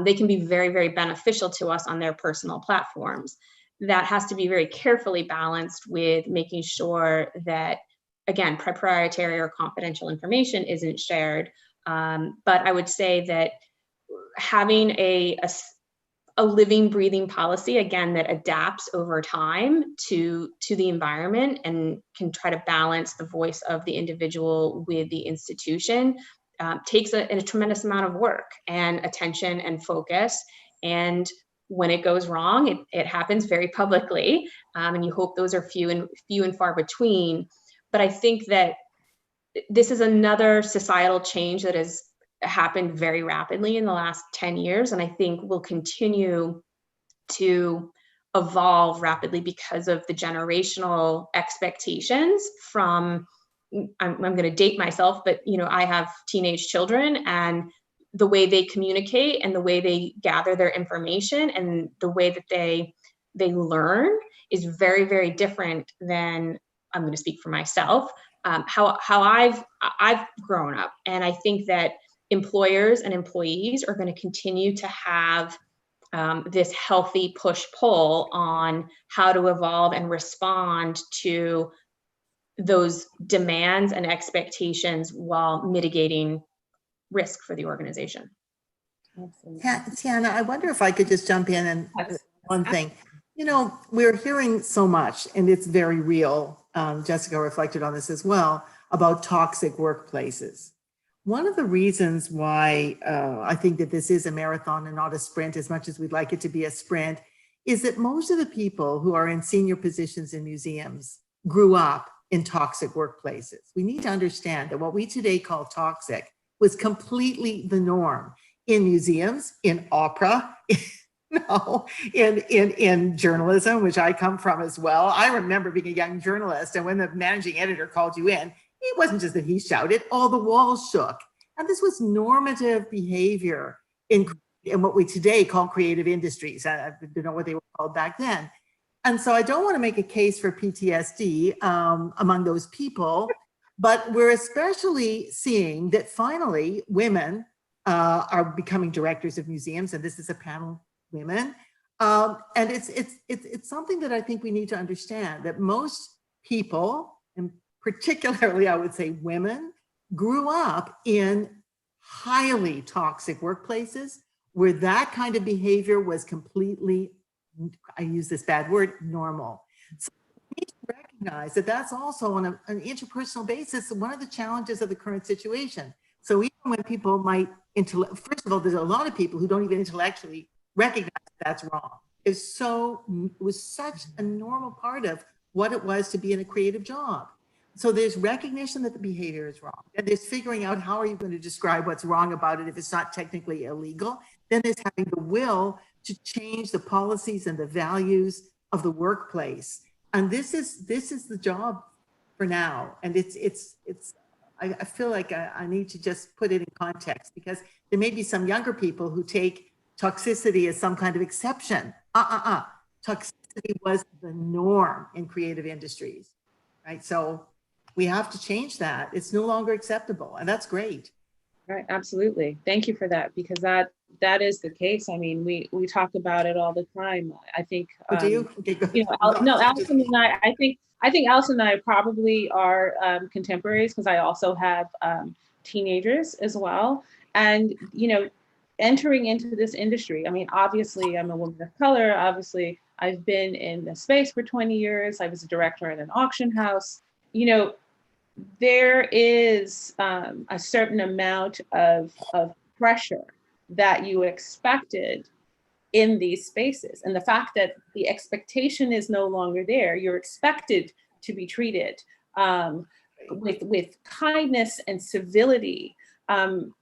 They can be very, very beneficial to us on their personal platforms. That has to be very carefully balanced with making sure that, again, proprietary or confidential information isn't shared. But I would say that having a living, breathing policy, again, that adapts over time to the environment and can try to balance the voice of the individual with the institution, takes a tremendous amount of work and attention and focus. And when it goes wrong, it happens very publicly, and you hope those are few and far between. But I think that this is another societal change that has happened very rapidly in the last 10 years, and I think will continue to evolve rapidly because of the generational expectations from, I'm going to date myself, but I have teenage children, and the way they communicate and the way they gather their information and the way that they learn is very, very different than, I'm going to speak for myself, how I've grown up. And I think that employers and employees are going to continue to have this healthy push-pull on how to evolve and respond to those demands and expectations while mitigating risk for the organization. Tianna, I wonder if I could just jump in and one thing. We're hearing so much, and it's very real. Jessica reflected on this as well, about toxic workplaces. One of the reasons why I think that this is a marathon and not a sprint, as much as we'd like it to be a sprint, is that most of the people who are in senior positions in museums grew up in toxic workplaces. We need to understand that what we today call toxic was completely the norm in museums, in opera, in journalism, which I come from as well. I remember being a young journalist, and when the managing editor called you in, it wasn't just that he shouted, all the walls shook. And this was normative behavior in what we today call creative industries. I don't know what they were called back then. And so I don't want to make a case for PTSD among those people, but we're especially seeing that finally women are becoming directors of museums, and this is a panel of women. And it's something that I think we need to understand, that most people, and particularly I would say women, grew up in highly toxic workplaces where that kind of behavior was completely, I use this bad word, normal. So we need to recognize that that's also on an interpersonal basis one of the challenges of the current situation. So even when people might, first of all, there's a lot of people who don't even intellectually recognize that's wrong. It was such a normal part of what it was to be in a creative job. So there's recognition that the behavior is wrong. And there's figuring out how are you going to describe what's wrong about it if it's not technically illegal. Then there's having the will to change the policies and the values of the workplace. And this is the job for now. And I feel like I need to just put it in context, because there may be some younger people who take toxicity as some kind of exception. Toxicity was the norm in creative industries, right? So we have to change that. It's no longer acceptable, and that's great. Right, absolutely. Thank you for that, because that is the case. I mean, we talk about it all the time. I think. Do you? Okay, no, Allison and I think Allison and I probably are contemporaries, because I also have teenagers as well. And entering into this industry, I mean, obviously I'm a woman of color. Obviously, I've been in the space for 20 years. I was a director in an auction house. There is a certain amount of pressure that you expected in these spaces. And the fact that the expectation is no longer there, you're expected to be treated with kindness and civility. I'm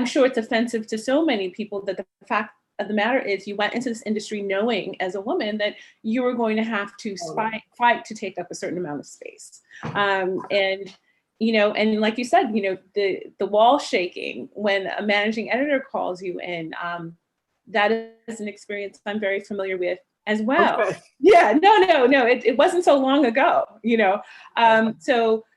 sure it's offensive to so many people that the fact of the matter is you went into this industry knowing as a woman that you were going to have to fight to take up a certain amount of space. And like you said, the wall shaking when a managing editor calls you in, that is an experience I'm very familiar with as well. Okay. Yeah, no, it wasn't so long ago,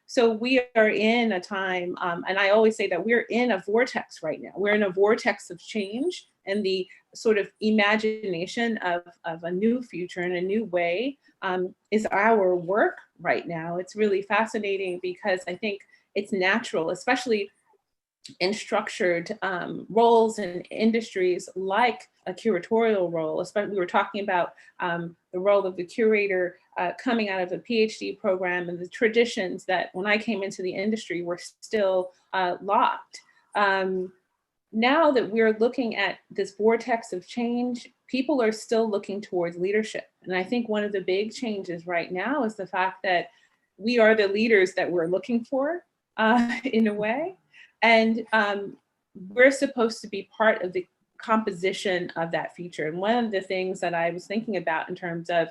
So we are in a time, and I always say that we're in a vortex right now. We're in a vortex of change, and the sort of imagination of a new future and a new way is our work right now. It's really fascinating because I think it's natural, especially in structured roles in industries like a curatorial role. Especially, we were talking about the role of the curator coming out of a PhD program and the traditions that when I came into the industry were still locked. Now that we're looking at this vortex of change, people are still looking towards leadership. And I think one of the big changes right now is the fact that we are the leaders that we're looking for in a way. And we're supposed to be part of the composition of that future. And one of the things that I was thinking about in terms of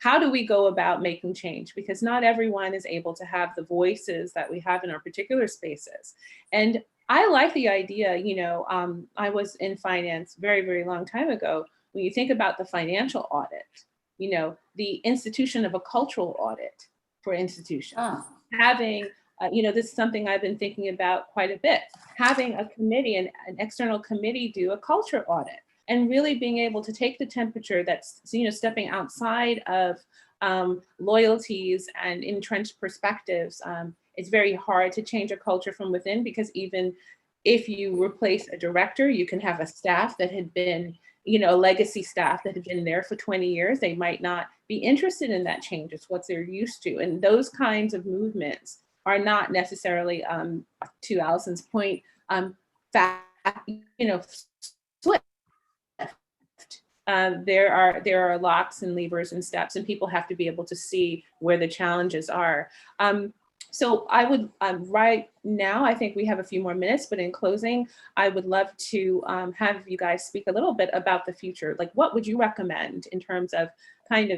how do we go about making change? Because not everyone is able to have the voices that we have in our particular spaces. And I like the idea, I was in finance very, very long time ago. When you think about the financial audit, the institution of a cultural audit for institutions, having this is something I've been thinking about quite a bit. Having a committee, an external committee do a culture audit and really being able to take the temperature that's, stepping outside of loyalties and entrenched perspectives. It's very hard to change a culture from within because even if you replace a director, you can have a staff that had been, a legacy staff that had been there for 20 years. They might not be interested in that change. It's what they're used to. And those kinds of movements are not necessarily, to Allison's point, swift. There are locks and levers and steps, and people have to be able to see where the challenges are. So I would, right now, I think we have a few more minutes, but in closing, I would love to have you guys speak a little bit about the future. Like, what would you recommend in terms of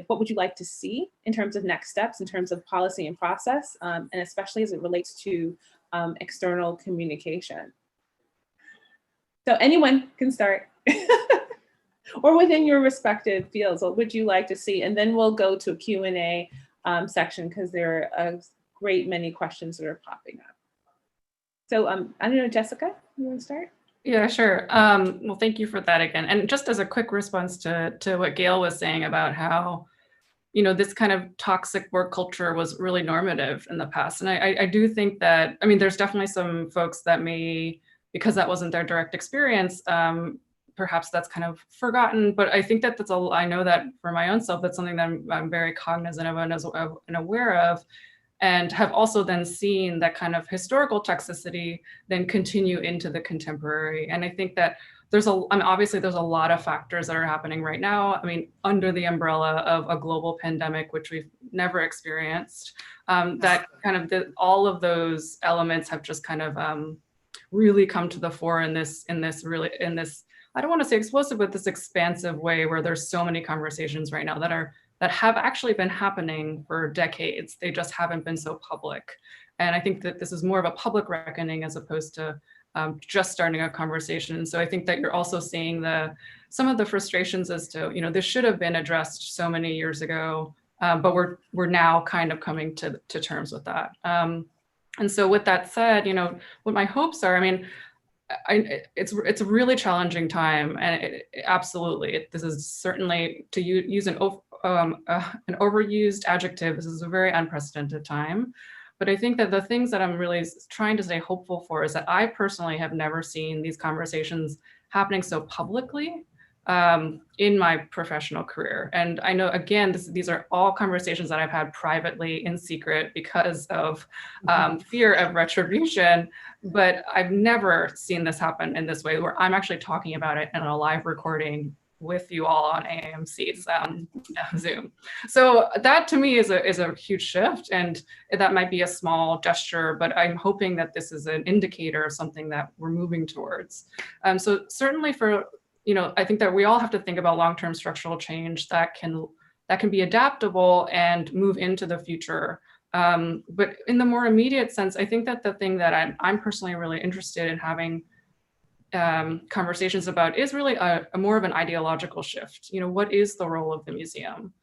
what would you like to see in terms of next steps, in terms of policy and process, and especially as it relates to external communication? So anyone can start. Or within your respective fields, what would you like to see? And then we'll go to a Q&A section because there are a great many questions that are popping up. So I don't know, Jessica, you want to start? Yeah, sure. Well, thank you for that again. And just as a quick response to what Gail was saying about how, this kind of toxic work culture was really normative in the past. And I do think that, there's definitely some folks that may, because that wasn't their direct experience, perhaps that's kind of forgotten, but I think that I know that for my own self, that's something that I'm very cognizant of and aware of, and have also then seen that kind of historical toxicity then continue into the contemporary. And I think that obviously there's a lot of factors that are happening right now. Under the umbrella of a global pandemic, which we've never experienced, that kind of all of those elements have just kind of really come to the fore in this, I don't want to say explosive, but this expansive way where there's so many conversations right now that have actually been happening for decades. They just haven't been so public. And I think that this is more of a public reckoning as opposed to just starting a conversation. So I think that you're also seeing some of the frustrations as to, this should have been addressed so many years ago, but we're now kind of coming to terms with that. And so with that said, what my hopes are, it's a really challenging time, and absolutely, this is certainly, to use an overused adjective, this is a very unprecedented time. But I think that the things that I'm really trying to stay hopeful for is that I personally have never seen these conversations happening so publicly in my professional career. And I know, again, these are all conversations that I've had privately in secret because of fear of retribution, but I've never seen this happen in this way where I'm actually talking about it in a live recording with you all on AAMC's Zoom. So that to me is a huge shift, and that might be a small gesture, but I'm hoping that this is an indicator of something that we're moving towards. So certainly for, I think that we all have to think about long-term structural change that can be adaptable and move into the future. But in the more immediate sense, I think that the thing that I'm personally really interested in having conversations about is really a more of an ideological shift. What is the role of the museum?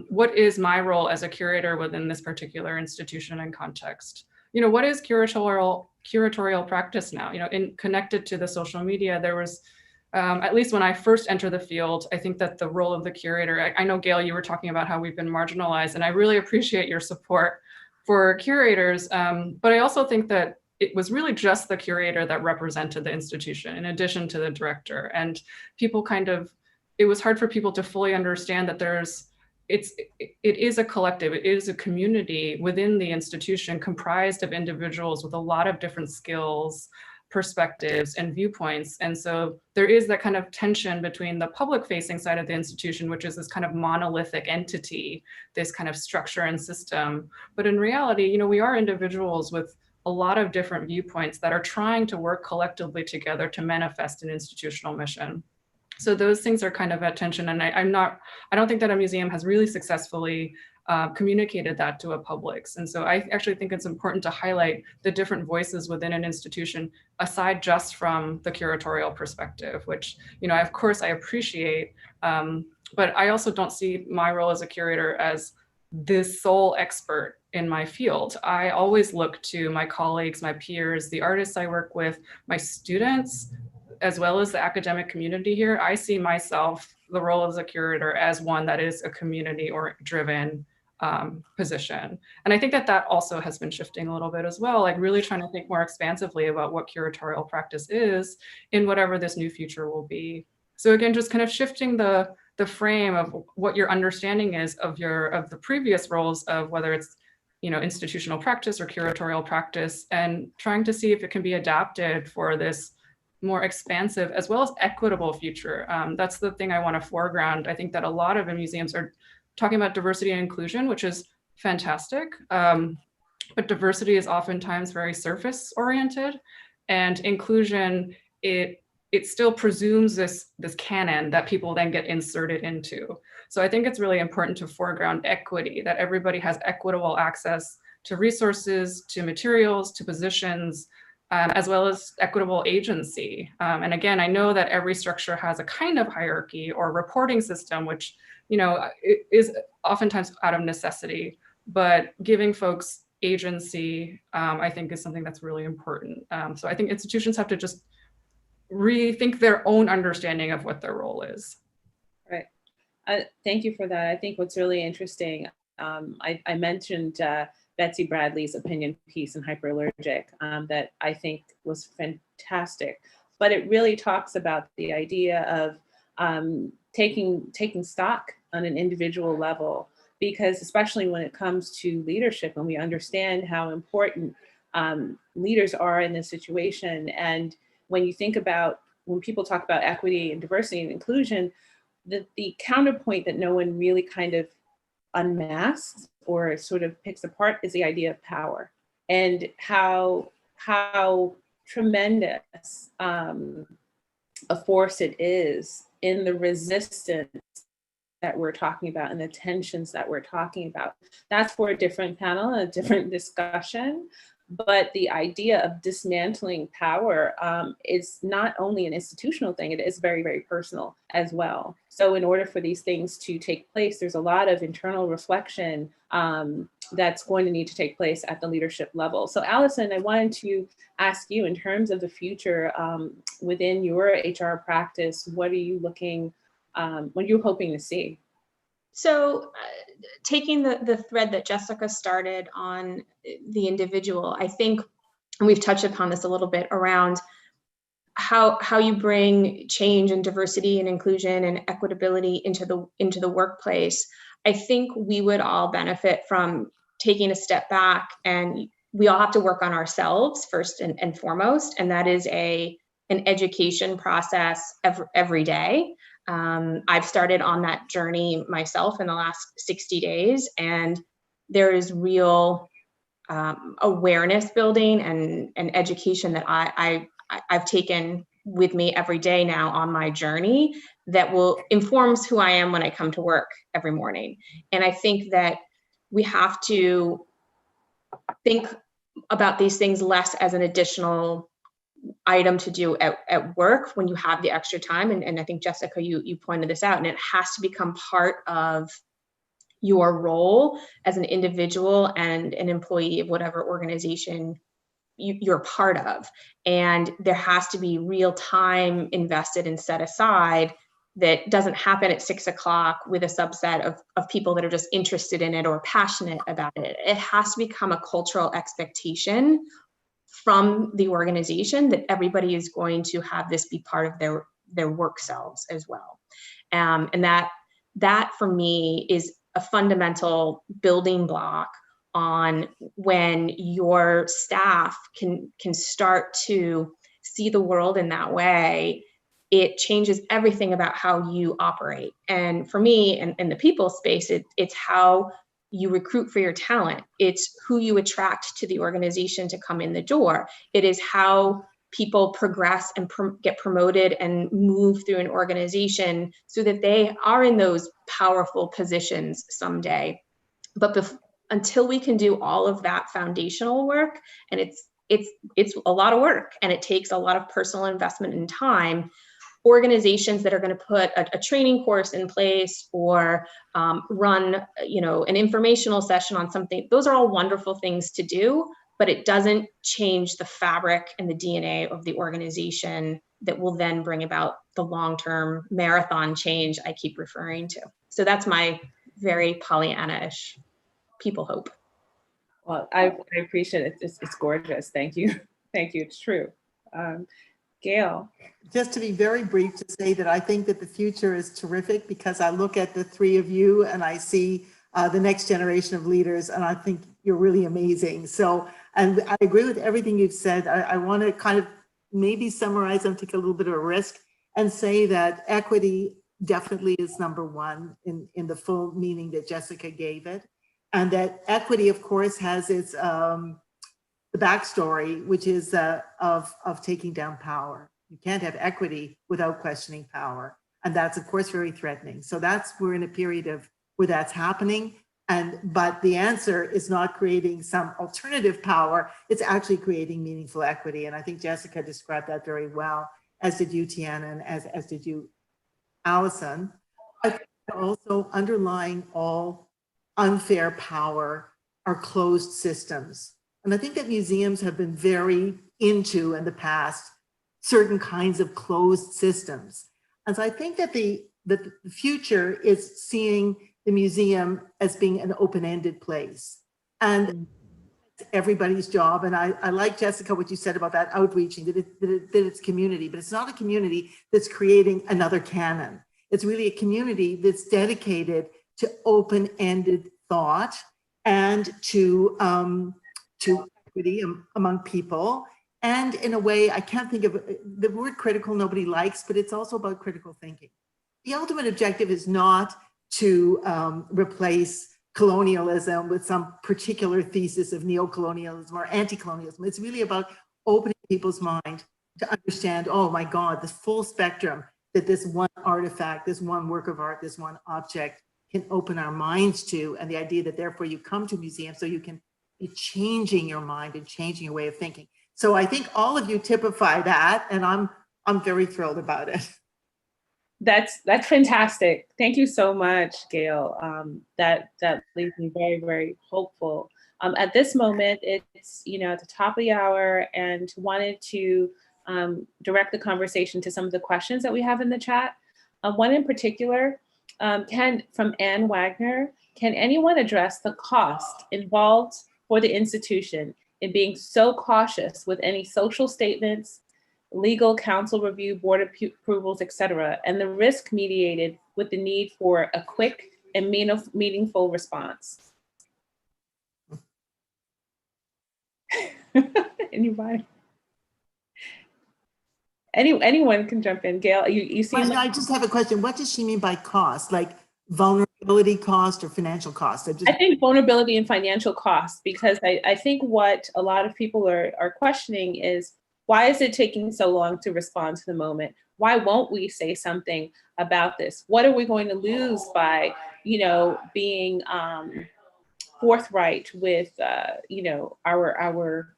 What is my role as a curator within this particular institution and context? What is curatorial practice now? Connected to the social media, there was, at least when I first entered the field, I think that the role of the curator, I know, Gail, you were talking about how we've been marginalized, and I really appreciate your support for curators. But I also think that it was really just the curator that represented the institution in addition to the director. And people it was hard for people to fully understand that it is a collective, it is a community within the institution comprised of individuals with a lot of different skills, perspectives, and viewpoints. And so there is that kind of tension between the public facing side of the institution, which is this kind of monolithic entity, this kind of structure and system. But in reality, we are individuals with a lot of different viewpoints that are trying to work collectively together to manifest an institutional mission. So those things are kind of at tension, and I don't think that a museum has really successfully communicated that to a public. And so I actually think it's important to highlight the different voices within an institution, aside just from the curatorial perspective, which, of course I appreciate, but I also don't see my role as a curator as the sole expert in my field. I always look to my colleagues, my peers, the artists I work with, my students, as well as the academic community here. I see myself, the role as a curator, as one that is a community or driven position. And I think that also has been shifting a little bit as well, like really trying to think more expansively about what curatorial practice is in whatever this new future will be. So again, just kind of shifting the frame of what your understanding is of the previous roles of whether it's institutional practice or curatorial practice, and trying to see if it can be adapted for this more expansive as well as equitable future. That's the thing I want to foreground. I think that a lot of museums are talking about diversity and inclusion, which is fantastic, but diversity is oftentimes very surface oriented, and inclusion, it still presumes this canon that people then get inserted into. So I think it's really important to foreground equity, that everybody has equitable access to resources, to materials, to positions, as well as equitable agency. And again, I know that every structure has a kind of hierarchy or reporting system, which it is oftentimes out of necessity, but giving folks agency, I think, is something that's really important. So I think institutions have to just rethink their own understanding of what their role is. Right. Thank you for that. I think what's really interesting, I mentioned Betsy Bradley's opinion piece in Hyperallergic that I think was fantastic, but it really talks about the idea of taking stock on an individual level, because especially when it comes to leadership, and we understand how important leaders are in this situation. And when you think about, when people talk about equity and diversity and inclusion, the counterpoint that no one really kind of unmasks or sort of picks apart is the idea of power, and how tremendous a force it is in the resistance that we're talking about and the tensions that we're talking about. That's for a different panel and a different discussion. But the idea of dismantling power is not only an institutional thing, it is very, very personal as well. So in order for these things to take place, there's a lot of internal reflection that's going to need to take place at the leadership level. So Allison, I wanted to ask you, in terms of the future within your HR practice, what are you looking, what are you hoping to see? So taking the thread that Jessica started on the individual, I think, and we've touched upon this a little bit, around how you bring change and diversity and inclusion and equitability into the workplace. I think we would all benefit from taking a step back, and we all have to work on ourselves first and foremost, and that is an education process every day. I've started on that journey myself in the last 60 days, and there is real awareness building and education that I've taken with me every day now on my journey that will informs who I am when I come to work every morning. And I think that we have to think about these things less as an additional item to do at work when you have the extra time. And I think, Jessica, you pointed this out, and it has to become part of your role as an individual and an employee of whatever organization you're part of. And there has to be real time invested and set aside that doesn't happen at 6 o'clock with a subset of people that are just interested in it or passionate about it. It has to become a cultural expectation from the organization that everybody is going to have this be part of their work selves as well. And that for me is a fundamental building block on when your staff can start to see the world in that way. It changes everything about how you operate. And for me, in the people space, it's how you recruit for your talent. It's who you attract to the organization to come in the door. It is how people progress and get promoted and move through an organization so that they are in those powerful positions someday. But until we can do all of that foundational work, and it's a lot of work, and it takes a lot of personal investment and time, organizations that are going to put a training course in place or run, an informational session on something, those are all wonderful things to do, but it doesn't change the fabric and the DNA of the organization that will then bring about the long-term marathon change I keep referring to. So that's my very Pollyanna-ish people hope. Well, I appreciate it. It's gorgeous. Thank you. Thank you. It's true. Gail. Just to be very brief, to say that I think that the future is terrific, because I look at the three of you and I see the next generation of leaders, and I think you're really amazing. So, and I agree with everything you've said. I want to kind of maybe summarize and take a little bit of a risk and say that equity definitely is number one in the full meaning that Jessica gave it. And that equity, of course, has its the backstory, which is of taking down power. You can't have equity without questioning power. And that's, of course, very threatening. So we're in a period of where that's happening. But the answer is not creating some alternative power. It's actually creating meaningful equity. And I think Jessica described that very well, as did you, Tianna, and as did you, Allison. I think also underlying all unfair power are closed systems. And I think that museums have been very into, in the past, certain kinds of closed systems. And so I think that the future is seeing the museum as being an open-ended place. And it's everybody's job. And I like, Jessica, what you said about that outreaching, that it's community, but it's not a community that's creating another canon. It's really a community that's dedicated to open-ended thought and to equity among people. And in a way, I can't think of the word critical, nobody likes, but it's also about critical thinking. The ultimate objective is not to replace colonialism with some particular thesis of neocolonialism or anti-colonialism. It's really about opening people's mind to understand, oh my God, the full spectrum that this one artifact, this one work of art, this one object can open our minds to, and the idea that therefore you come to museums so you can be changing your mind and changing your way of thinking. So I think all of you typify that, and I'm very thrilled about it. That's fantastic. Thank you so much, Gail. That leaves me very, very hopeful. At this moment, it's at the top of the hour, and wanted to direct the conversation to some of the questions that we have in the chat. One in particular, from Ann Wagner, can anyone address the cost involved for the institution in being so cautious with any social statements, legal counsel review, board approvals, etc., and the risk mediated with the need for a quick and meaningful response? Anybody? anyone can jump in. Gail, you seem like I just have a question. What does she mean by cost? Like vulnerability cost or financial cost? I think vulnerability and financial cost, because I think what a lot of people are questioning is, why is it taking so long to respond to the moment? Why won't we say something about this? What are we going to lose by, being forthright with, our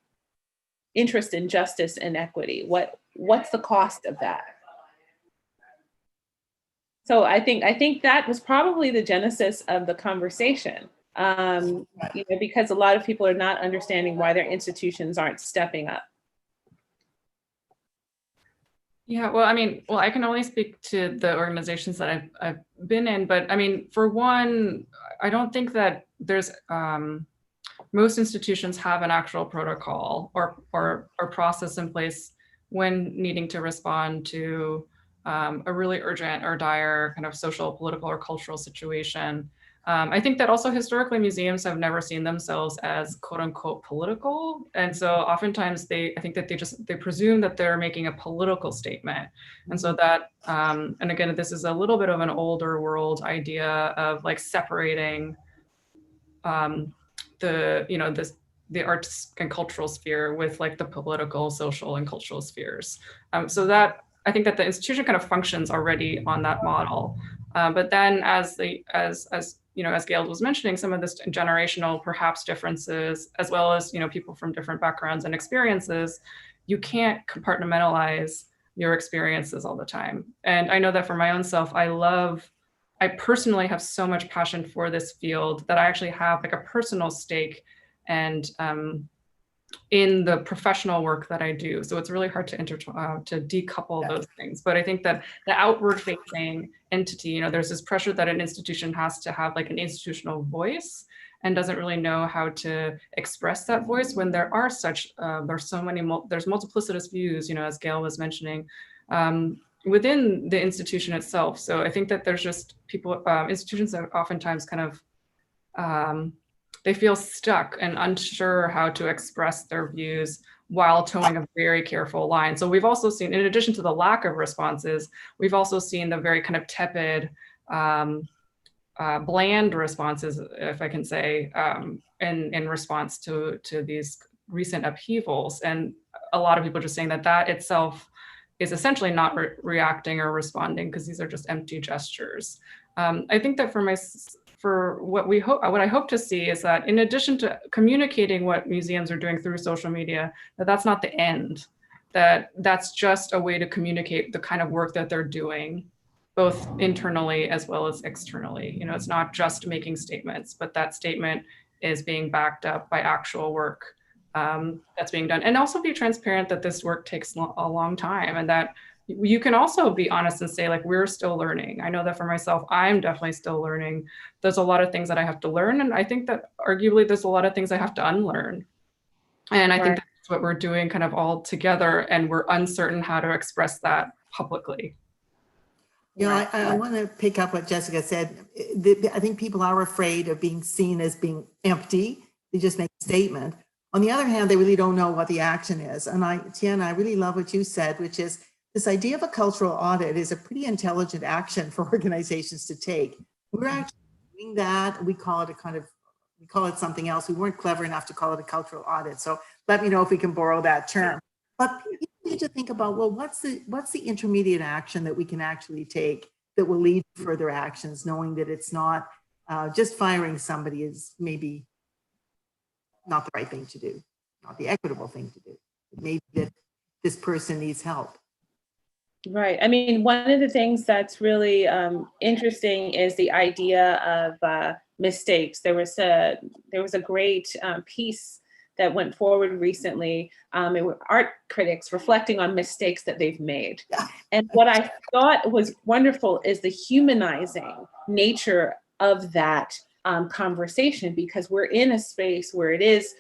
interest in justice and equity? What's the cost of that? So I think that was probably the genesis of the conversation, because a lot of people are not understanding why their institutions aren't stepping up. Yeah, well, I can only speak to the organizations that I've been in, but for one, I don't think that there's most institutions have an actual protocol or process in place when needing to respond to a really urgent or dire kind of social, political, or cultural situation. I think that also historically museums have never seen themselves as quote unquote political. And so oftentimes I think that they presume that they're making a political statement. And so that, and again, this is a little bit of an older world idea of like separating the arts and cultural sphere with like the political, social, and cultural spheres. So that I think that the institution kind of functions already on that model. But then as Gail was mentioning, some of this generational perhaps differences, as well as, people from different backgrounds and experiences, you can't compartmentalize your experiences all the time. And I know that for my own self, I personally have so much passion for this field that I actually have like a personal stake and in the professional work that I do. So it's really hard to decouple those things. But I think that the outward facing entity, there's this pressure that an institution has to have like an institutional voice and doesn't really know how to express that voice when there are there's multiplicitous views, as Gail was mentioning, within the institution itself. So I think that there's just institutions that oftentimes kind of, they feel stuck and unsure how to express their views while towing a very careful line. So we've also seen, in addition to the lack of responses, we've also seen the very kind of tepid, bland responses, if I can say, in response to these recent upheavals. And a lot of people are just saying that itself is essentially not reacting or responding, because these are just empty gestures. I think that what I hope to see is that in addition to communicating what museums are doing through social media, that's not the end, that's just a way to communicate the kind of work that they're doing, both internally as well as externally. It's not just making statements, but that statement is being backed up by actual work that's being done. And also be transparent that this work takes a long time, and that you can also be honest and say, like, we're still learning. I know that for myself, I'm definitely still learning. There's a lot of things that I have to learn. And I think that arguably there's a lot of things I have to unlearn. And I think that's what we're doing kind of all together. And we're uncertain how to express that publicly. I want to pick up what Jessica said. I think people are afraid of being seen as being empty. They just make a statement. On the other hand, they really don't know what the action is. And Tianna, I really love what you said, which is this idea of a cultural audit is a pretty intelligent action for organizations to take. We're actually doing that. We call it something else. We weren't clever enough to call it a cultural audit. So let me know if we can borrow that term. But you need to think about, well, what's the intermediate action that we can actually take that will lead to further actions, knowing that it's not just firing somebody is maybe not the right thing to do, not the equitable thing to do. Maybe that this person needs help. Right. I mean, one of the things that's really interesting is the idea of mistakes. There was a great piece that went forward recently. It were art critics reflecting on mistakes that they've made. Yeah. And what I thought was wonderful is the humanizing nature of that conversation, because we're in a space where it is,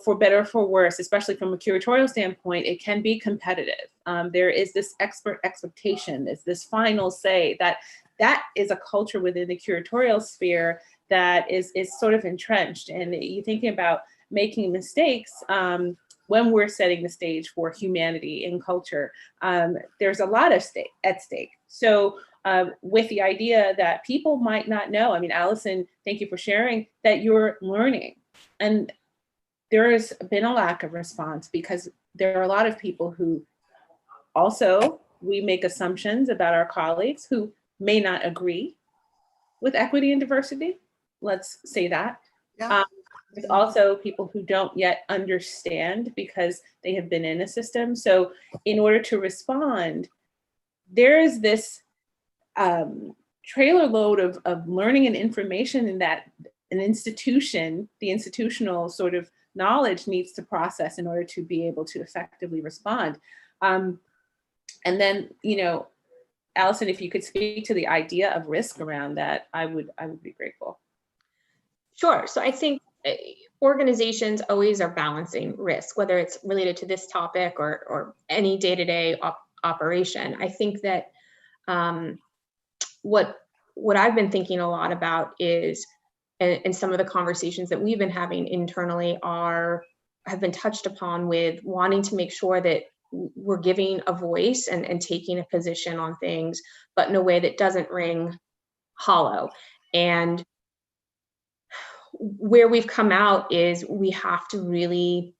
for better or for worse, especially from a curatorial standpoint, it can be competitive. There is this expert expectation, there's this final say that is a culture within the curatorial sphere that is sort of entrenched. And you thinking about making mistakes, when we're setting the stage for humanity and culture, there's a lot at stake. So with the idea that people might not know, I mean, Allison, thank you for sharing that you're learning. And there has been a lack of response because there are a lot of people who also, we make assumptions about our colleagues who may not agree with equity and diversity. Let's say that. Yeah. There's also people who don't yet understand because they have been in a system. So in order to respond, there is this trailer load of learning and information in that an institution, the institutional sort of knowledge needs to process in order to be able to effectively respond. And then, you know, Allison, if you could speak to the idea of risk around that, I would be grateful. Sure. So I think organizations always are balancing risk, whether it's related to this topic or any day-to-day operation. I think that what I've been thinking a lot about is, and some of the conversations that we've been having internally have been touched upon with wanting to make sure that we're giving a voice and taking a position on things, but in a way that doesn't ring hollow. And where we've come out is we have to really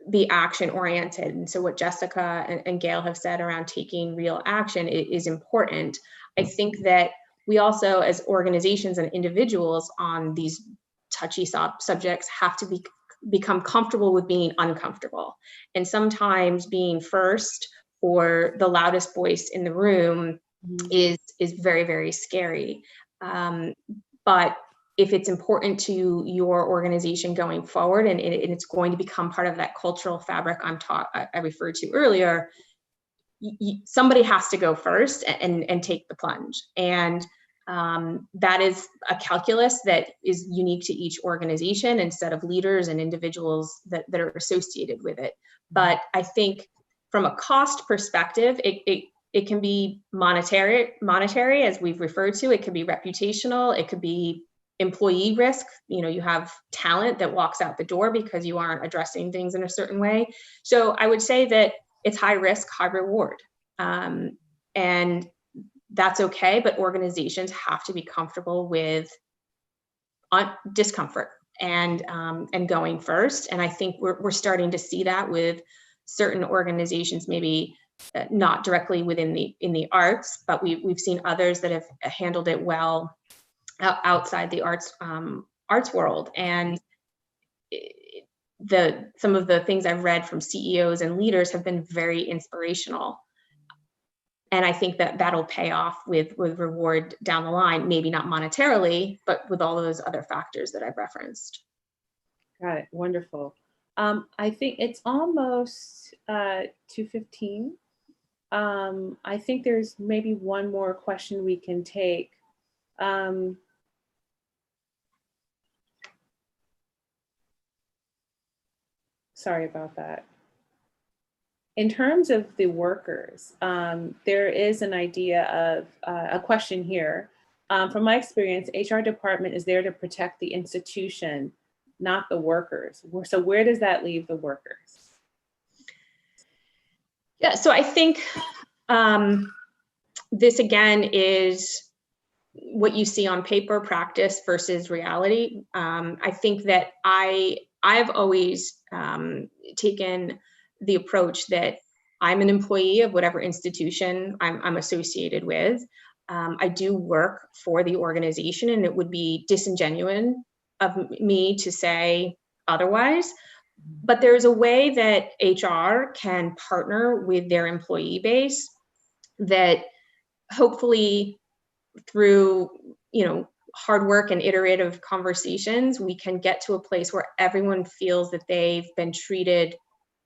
be action oriented. And so what Jessica and Gail have said around taking real action is important. I think that we also, as organizations and individuals on these touchy subjects, have to become comfortable with being uncomfortable. And sometimes being first or the loudest voice in the room is very, very scary. But if it's important to your organization going forward and it's going to become part of that cultural fabric I referred to earlier, somebody has to go first and take the plunge. And that is a calculus that is unique to each organization and set of leaders and individuals that are associated with it. But I think from a cost perspective, it can be monetary, as we've referred to. It could be reputational. It could be employee risk. You know, you have talent that walks out the door because you aren't addressing things in a certain way. So I would say that it's high risk, high reward. And that's okay, but organizations have to be comfortable with discomfort and going first. And I think we're starting to see that with certain organizations, maybe not directly in the arts, but we've seen others that have handled it well outside the arts world. And some of the things I've read from CEOs and leaders have been very inspirational. And I think that that'll pay off with reward down the line, maybe not monetarily, but with all those other factors that I've referenced. Got it. Wonderful. I think it's almost 2:15. I think there's maybe one more question we can take. Sorry about that. In terms of the workers, there is an idea of a question here. From my experience, HR department is there to protect the institution, not the workers. So where does that leave the workers? Yeah, so I think this again is what you see on paper, practice versus reality. I think that I've always taken the approach that I'm an employee of whatever institution I'm associated with. I do work for the organization, and it would be disingenuous of me to say otherwise. But there's a way that HR can partner with their employee base that hopefully through, hard work and iterative conversations, we can get to a place where everyone feels that they've been treated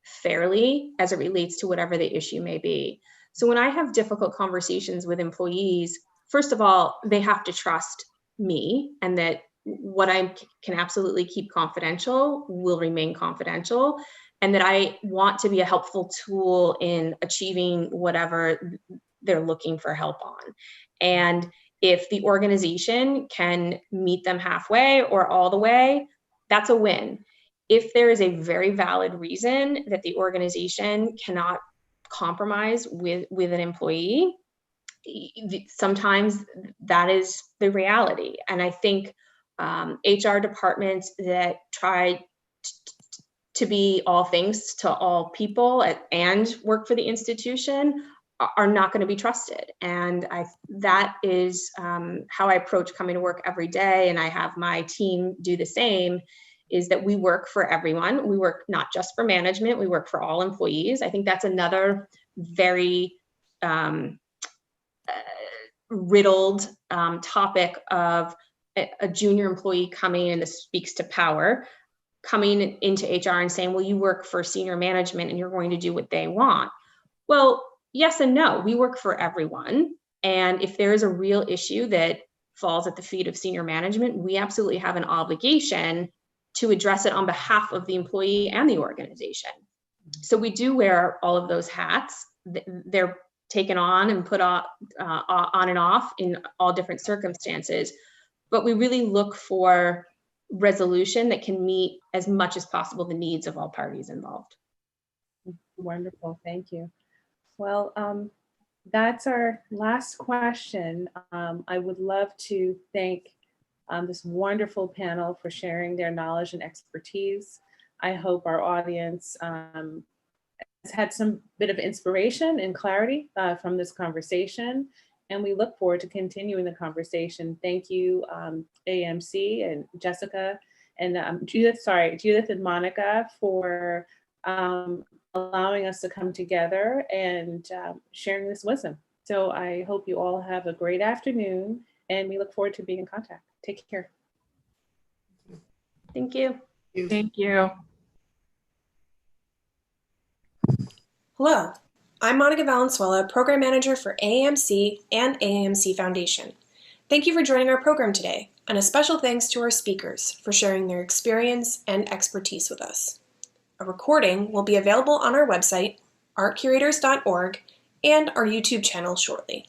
fairly as it relates to whatever the issue may be. So when I have difficult conversations with employees, first of all, they have to trust me and that what I can absolutely keep confidential will remain confidential, and that I want to be a helpful tool in achieving whatever they're looking for help on. And if the organization can meet them halfway or all the way, that's a win. if there is a very valid reason that the organization cannot compromise with an employee, sometimes that is the reality. And I think HR departments that try to be all things to all people and work for the institution are not going to be trusted. And that is how I approach coming to work every day. And I have my team do the same, is that we work for everyone. We work not just for management, we work for all employees. I think that's another very riddled topic of a junior employee coming in. This speaks to power, coming into HR and saying, well, you work for senior management and you're going to do what they want. Well, yes and no. We work for everyone. And if there is a real issue that falls at the feet of senior management, we absolutely have an obligation to address it on behalf of the employee and the organization. So we do wear all of those hats. They're taken on and put on and off in all different circumstances. But we really look for resolution that can meet as much as possible the needs of all parties involved. Wonderful, thank you. Well, that's our last question. I would love to thank this wonderful panel for sharing their knowledge and expertise. I hope our audience has had some bit of inspiration and clarity from this conversation, and we look forward to continuing the conversation. Thank you, AAMC and Jessica and Judith and Monica for allowing us to come together and sharing this wisdom. So I hope you all have a great afternoon, and we look forward to being in contact. Take care. Thank you. Thank you. Hello, I'm Monica Valenzuela, Program Manager for AAMC and AAMC Foundation. Thank you for joining our program today, and a special thanks to our speakers for sharing their experience and expertise with us. A recording will be available on our website, artcurators.org, and our YouTube channel shortly.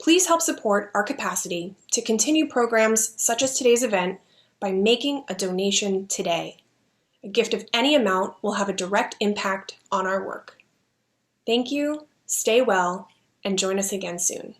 Please help support our capacity to continue programs such as today's event by making a donation today. A gift of any amount will have a direct impact on our work. Thank you, stay well, and join us again soon.